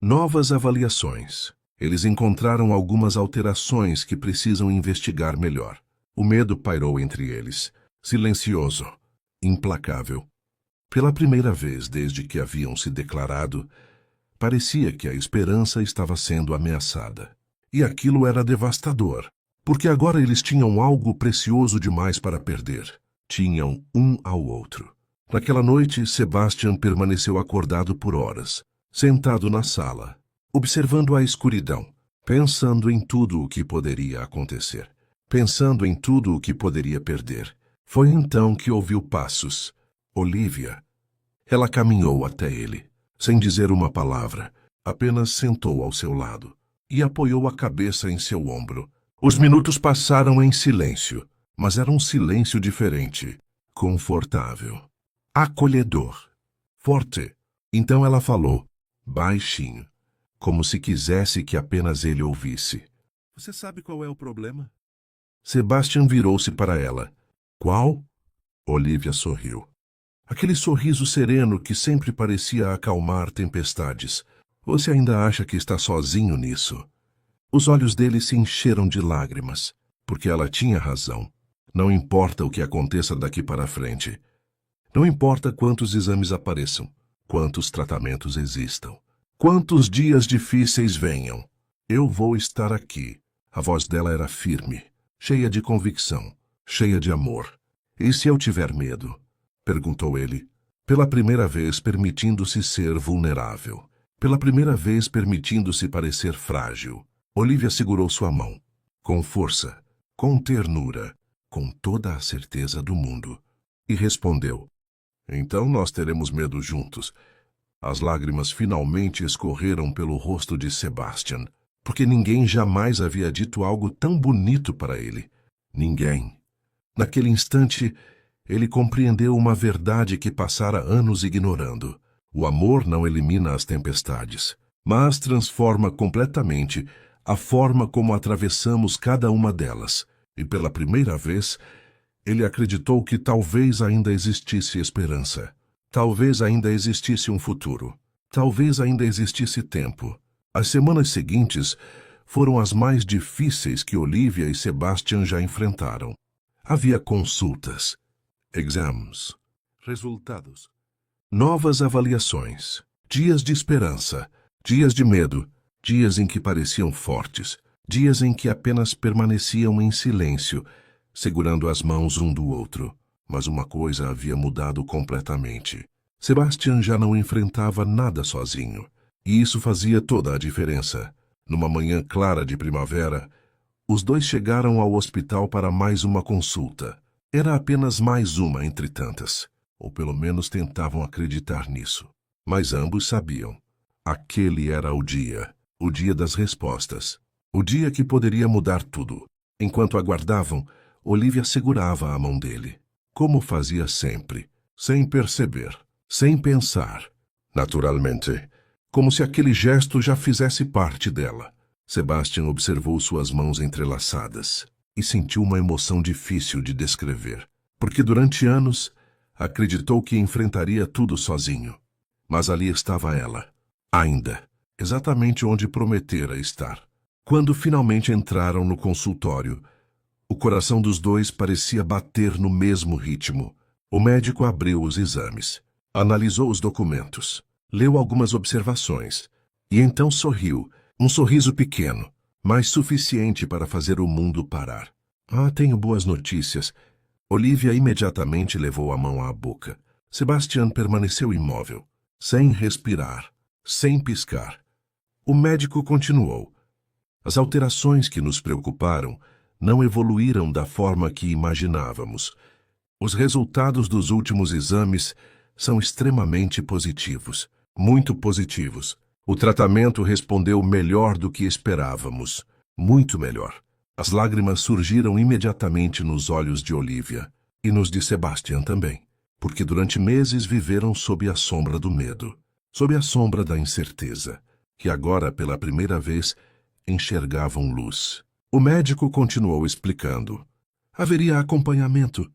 novas avaliações. Eles encontraram algumas alterações que precisam investigar melhor. O medo pairou entre eles, silencioso, implacável. Pela primeira vez desde que haviam se declarado, parecia que a esperança estava sendo ameaçada. E aquilo era devastador, porque agora eles tinham algo precioso demais para perder. Tinham um ao outro. Naquela noite, Sebastian permaneceu acordado por horas, sentado na sala, observando a escuridão, pensando em tudo o que poderia acontecer, pensando em tudo o que poderia perder. Foi então que ouviu passos. Olivia. Ela caminhou até ele, sem dizer uma palavra, Apenas sentou ao seu lado e apoiou a cabeça em seu ombro. Os minutos passaram em silêncio, mas era um silêncio diferente, confortável, acolhedor, forte. Então ela falou, baixinho, como se quisesse que apenas ele ouvisse. Você sabe qual é o problema? Sebastian virou-se para ela. Qual? Olivia sorriu. Aquele sorriso sereno que sempre parecia acalmar tempestades. Você ainda acha que está sozinho nisso? Os olhos dele se encheram de lágrimas, porque ela tinha razão. Não importa o que aconteça daqui para frente. Não importa quantos exames apareçam, quantos tratamentos existam, quantos dias difíceis venham. Eu vou estar aqui. A voz dela era firme, cheia de convicção, cheia de amor. E se eu tiver medo? Perguntou ele, pela primeira vez permitindo-se ser vulnerável, pela primeira vez permitindo-se parecer frágil. Olivia segurou sua mão, com força, com ternura, com toda a certeza do mundo, e respondeu, então nós teremos medo juntos. As lágrimas finalmente escorreram pelo rosto de Sebastian, porque ninguém jamais havia dito algo tão bonito para ele. Ninguém. Naquele instante, ele compreendeu uma verdade que passara anos ignorando. O amor não elimina as tempestades, mas transforma completamente a forma como atravessamos cada uma delas. E pela primeira vez, ele acreditou que talvez ainda existisse esperança. Talvez ainda existisse um futuro. Talvez ainda existisse tempo. As semanas seguintes foram as mais difíceis que Olivia e Sebastian já enfrentaram. Havia consultas, exames, resultados, novas avaliações, dias de esperança, dias de medo, dias em que pareciam fortes, dias em que apenas permaneciam em silêncio, segurando as mãos um do outro. Mas uma coisa havia mudado completamente. Sebastian já não enfrentava nada sozinho, e isso fazia toda a diferença. Numa manhã clara de primavera, os dois chegaram ao hospital para mais uma consulta. Era apenas mais uma entre tantas, ou pelo menos tentavam acreditar nisso. Mas ambos sabiam. Aquele era o dia das respostas. O dia que poderia mudar tudo. Enquanto aguardavam, Olivia segurava a mão dele, como fazia sempre, sem perceber, sem pensar. Naturalmente, como se aquele gesto já fizesse parte dela. Sebastian observou suas mãos entrelaçadas e sentiu uma emoção difícil de descrever, porque durante anos acreditou que enfrentaria tudo sozinho. Mas ali estava ela, ainda, exatamente onde prometera estar. Quando finalmente entraram no consultório, o coração dos dois parecia bater no mesmo ritmo. O médico abriu os exames, analisou os documentos, leu algumas observações e então sorriu, um sorriso pequeno, mas suficiente para fazer o mundo parar. Tenho boas notícias. Olivia imediatamente levou a mão à boca. Sebastian permaneceu imóvel, sem respirar, sem piscar. O médico continuou. As alterações que nos preocuparam não evoluíram da forma que imaginávamos. Os resultados dos últimos exames são extremamente positivos, muito positivos. O tratamento respondeu melhor do que esperávamos, muito melhor. As lágrimas surgiram imediatamente nos olhos de Olivia e nos de Sebastian também, porque durante meses viveram sob a sombra do medo, sob a sombra da incerteza, que agora, pela primeira vez, enxergavam luz. O médico continuou explicando. Haveria acompanhamento,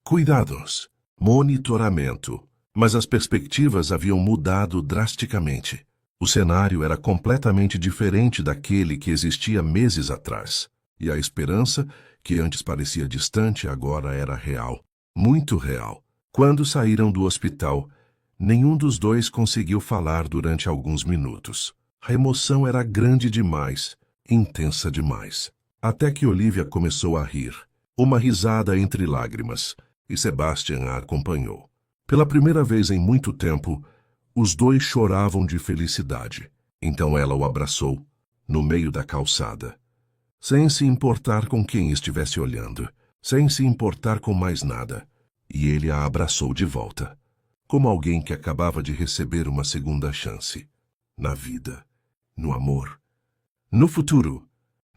cuidados, monitoramento, mas as perspectivas haviam mudado drasticamente. O cenário era completamente diferente daquele que existia meses atrás, e a esperança, que antes parecia distante, agora era real, muito real. Quando saíram do hospital, nenhum dos dois conseguiu falar durante alguns minutos. A emoção era grande demais, intensa demais. Até que Olivia começou a rir, uma risada entre lágrimas, e Sebastian a acompanhou. Pela primeira vez em muito tempo, os dois choravam de felicidade. Então ela o abraçou, no meio da calçada, sem se importar com quem estivesse olhando, sem se importar com mais nada, e ele a abraçou de volta, como alguém que acabava de receber uma segunda chance na vida. no amor, no futuro.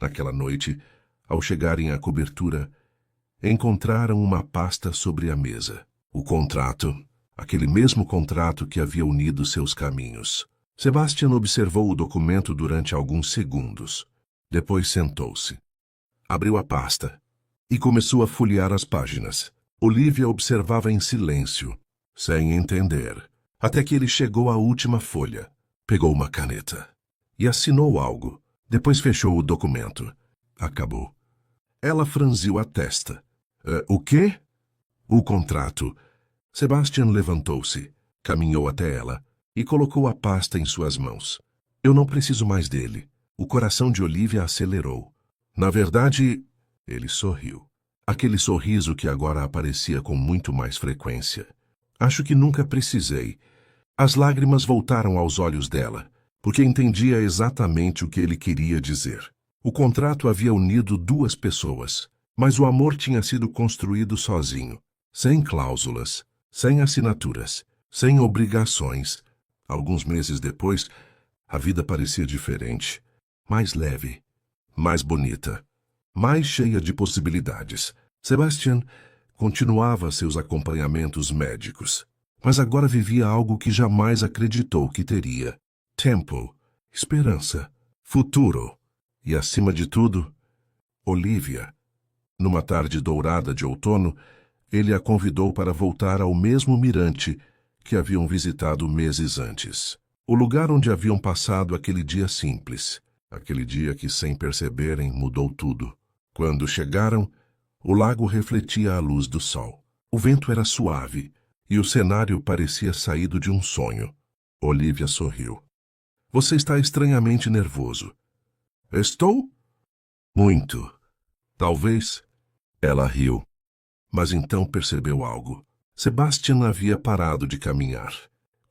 Naquela noite, ao chegarem à cobertura, encontraram uma pasta sobre a mesa. O contrato, aquele mesmo contrato que havia unido seus caminhos. Sebastian observou o documento durante alguns segundos. Depois sentou-se. Abriu a pasta e começou a folhear as páginas. Olivia observava em silêncio, sem entender, até que ele chegou à última folha. Pegou uma caneta e assinou algo. Depois fechou o documento. Acabou. Ela franziu a testa. O quê? O contrato. Sebastian levantou-se, caminhou até ela e colocou a pasta em suas mãos. Eu não preciso mais dele. O coração de Olivia acelerou. Na verdade, ele sorriu. Aquele sorriso que agora aparecia com muito mais frequência. Acho que nunca precisei. As lágrimas voltaram aos olhos dela, porque entendia exatamente o que ele queria dizer. O contrato havia unido duas pessoas, mas o amor tinha sido construído sozinho, sem cláusulas, sem assinaturas, sem obrigações. Alguns meses depois, a vida parecia diferente, mais leve, mais bonita, mais cheia de possibilidades. Sebastian continuava seus acompanhamentos médicos, mas agora vivia algo que jamais acreditou que teria. Tempo, esperança, futuro e, acima de tudo, Olivia. Numa tarde dourada de outono, ele a convidou para voltar ao mesmo mirante que haviam visitado meses antes. O lugar onde haviam passado aquele dia simples, aquele dia que, sem perceberem, mudou tudo. Quando chegaram, o lago refletia a luz do sol. O vento era suave e o cenário parecia saído de um sonho. Olivia sorriu. Você está estranhamente nervoso. Estou? Muito. Talvez. Ela riu. Mas então percebeu algo. Sebastian havia parado de caminhar.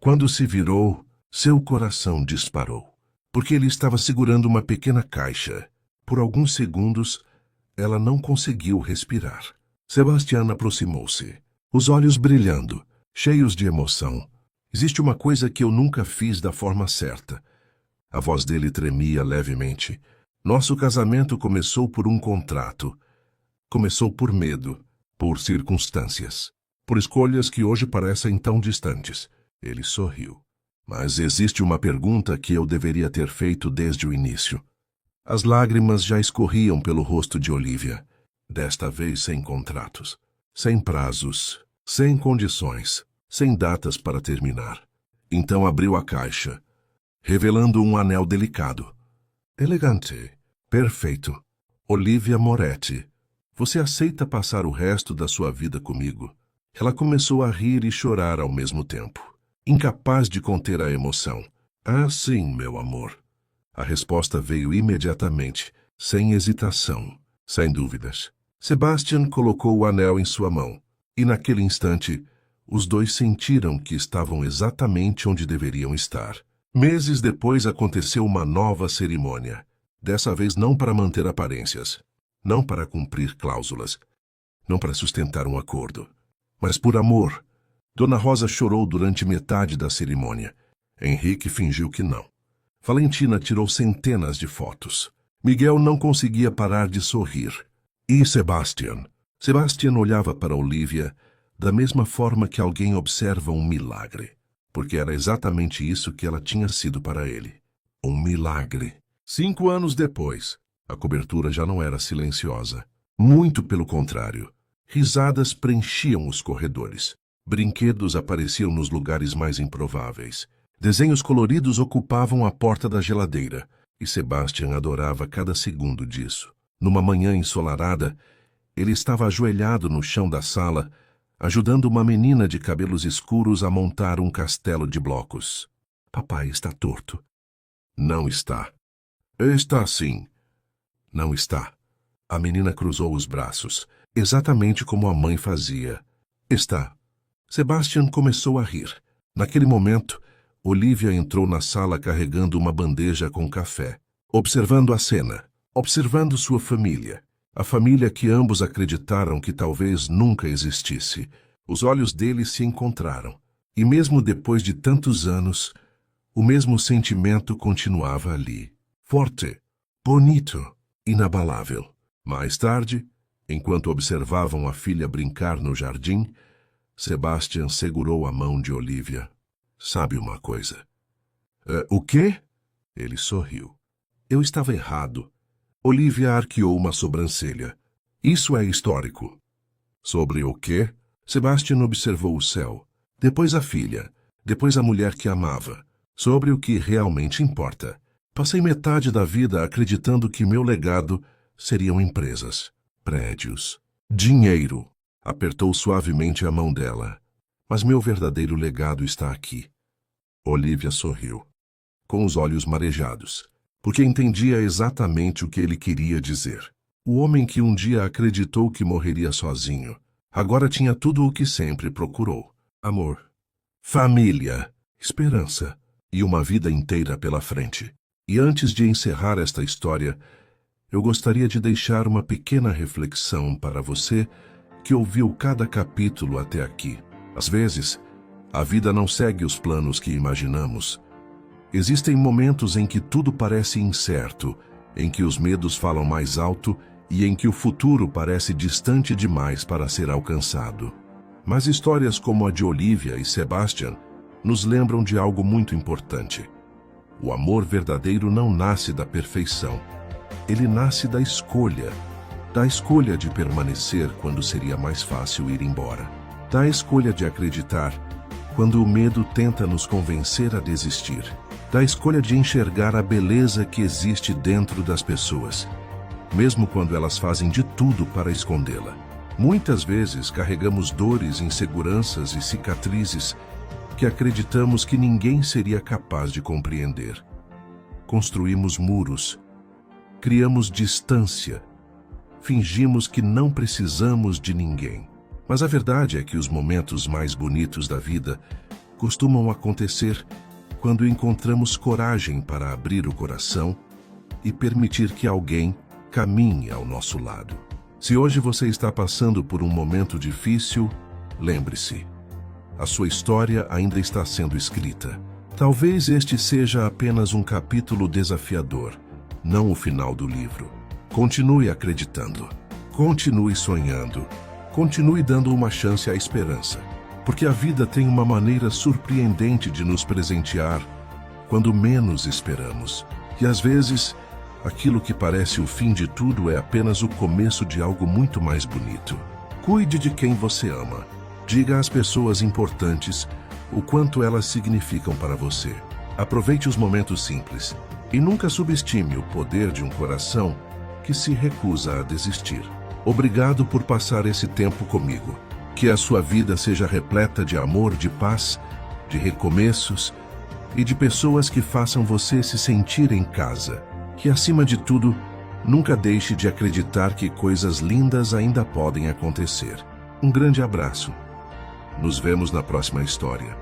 Quando se virou, seu coração disparou, porque ele estava segurando uma pequena caixa. Por alguns segundos, ela não conseguiu respirar. Sebastian aproximou-se, os olhos brilhando, cheios de emoção. Existe uma coisa que eu nunca fiz da forma certa. A voz dele tremia levemente. Nosso casamento começou por um contrato. Começou por medo, por circunstâncias, por escolhas que hoje parecem tão distantes. Ele sorriu. Mas existe uma pergunta que eu deveria ter feito desde o início. As lágrimas já escorriam pelo rosto de Olivia, desta vez sem contratos, sem prazos, sem condições, sem datas para terminar. Então abriu a caixa, revelando um anel delicado. Elegante, perfeito. Olivia Moretti, você aceita passar o resto da sua vida comigo? Ela começou a rir e chorar ao mesmo tempo, incapaz de conter a emoção. Ah, sim, meu amor. A resposta veio imediatamente, sem hesitação, sem dúvidas. Sebastian colocou o anel em sua mão, e naquele instante, os dois sentiram que estavam exatamente onde deveriam estar. Meses depois aconteceu uma nova cerimônia, dessa vez não para manter aparências, não para cumprir cláusulas, não para sustentar um acordo, mas por amor. Dona Rosa chorou durante metade da cerimônia. Henrique fingiu que não. Valentina tirou centenas de fotos. Miguel não conseguia parar de sorrir. E Sebastian? Sebastian olhava para Olivia da mesma forma que alguém observa um milagre, porque era exatamente isso que ela tinha sido para ele. Um milagre. 5 anos depois, a cobertura já não era silenciosa. Muito pelo contrário. Risadas preenchiam os corredores. Brinquedos apareciam nos lugares mais improváveis. Desenhos coloridos ocupavam a porta da geladeira, e Sebastian adorava cada segundo disso. Numa manhã ensolarada, ele estava ajoelhado no chão da sala, ajudando uma menina de cabelos escuros a montar um castelo de blocos. Papai está torto. Não está. Está sim. Não está. A menina cruzou os braços, exatamente como a mãe fazia. Está. Sebastian começou a rir. Naquele momento, Olivia entrou na sala carregando uma bandeja com café, observando a cena, observando sua família, a família que ambos acreditaram que talvez nunca existisse. Os olhos deles se encontraram, e mesmo depois de tantos anos, O mesmo sentimento continuava ali, forte, bonito, inabalável. Mais tarde, enquanto observavam a filha brincar no jardim, Sebastian segurou a mão de Olivia. Sabe uma coisa? O quê? Ele sorriu. Eu estava errado. Olivia arqueou uma sobrancelha. Isso é histórico. Sobre o quê? Sebastian observou o céu, depois a filha, depois a mulher que amava. Sobre o que realmente importa. Passei metade da vida acreditando que meu legado seriam empresas, prédios, dinheiro. Apertou suavemente a mão dela. Mas meu verdadeiro legado está aqui. Olivia sorriu, com os olhos marejados, porque entendia exatamente o que ele queria dizer. O homem que um dia acreditou que morreria sozinho, agora tinha tudo o que sempre procurou: amor, família, esperança e uma vida inteira pela frente. E antes de encerrar esta história, eu gostaria de deixar uma pequena reflexão para você que ouviu cada capítulo até aqui. Às vezes, a vida não segue os planos que imaginamos. Existem momentos em que tudo parece incerto, em que os medos falam mais alto e em que o futuro parece distante demais para ser alcançado. Mas histórias como a de Olivia e Sebastian nos lembram de algo muito importante. O amor verdadeiro não nasce da perfeição. Ele nasce da escolha de permanecer quando seria mais fácil ir embora, da escolha de acreditar quando o medo tenta nos convencer a desistir, da escolha de enxergar a beleza que existe dentro das pessoas, mesmo quando elas fazem de tudo para escondê-la. Muitas vezes carregamos dores, inseguranças e cicatrizes que acreditamos que ninguém seria capaz de compreender. Construímos muros, criamos distância, fingimos que não precisamos de ninguém. Mas a verdade é que os momentos mais bonitos da vida costumam acontecer quando encontramos coragem para abrir o coração e permitir que alguém caminhe ao nosso lado. Se hoje você está passando por um momento difícil, lembre-se, a sua história ainda está sendo escrita. Talvez este seja apenas um capítulo desafiador, não o final do livro. Continue acreditando, continue sonhando, continue dando uma chance à esperança, porque a vida tem uma maneira surpreendente de nos presentear quando menos esperamos. E às vezes, aquilo que parece o fim de tudo é apenas o começo de algo muito mais bonito. Cuide de quem você ama. Diga às pessoas importantes o quanto elas significam para você. Aproveite os momentos simples e nunca subestime o poder de um coração que se recusa a desistir. Obrigado por passar esse tempo comigo. Que a sua vida seja repleta de amor, de paz, de recomeços e de pessoas que façam você se sentir em casa. Que, acima de tudo, nunca deixe de acreditar que coisas lindas ainda podem acontecer. Um grande abraço. Nos vemos na próxima história.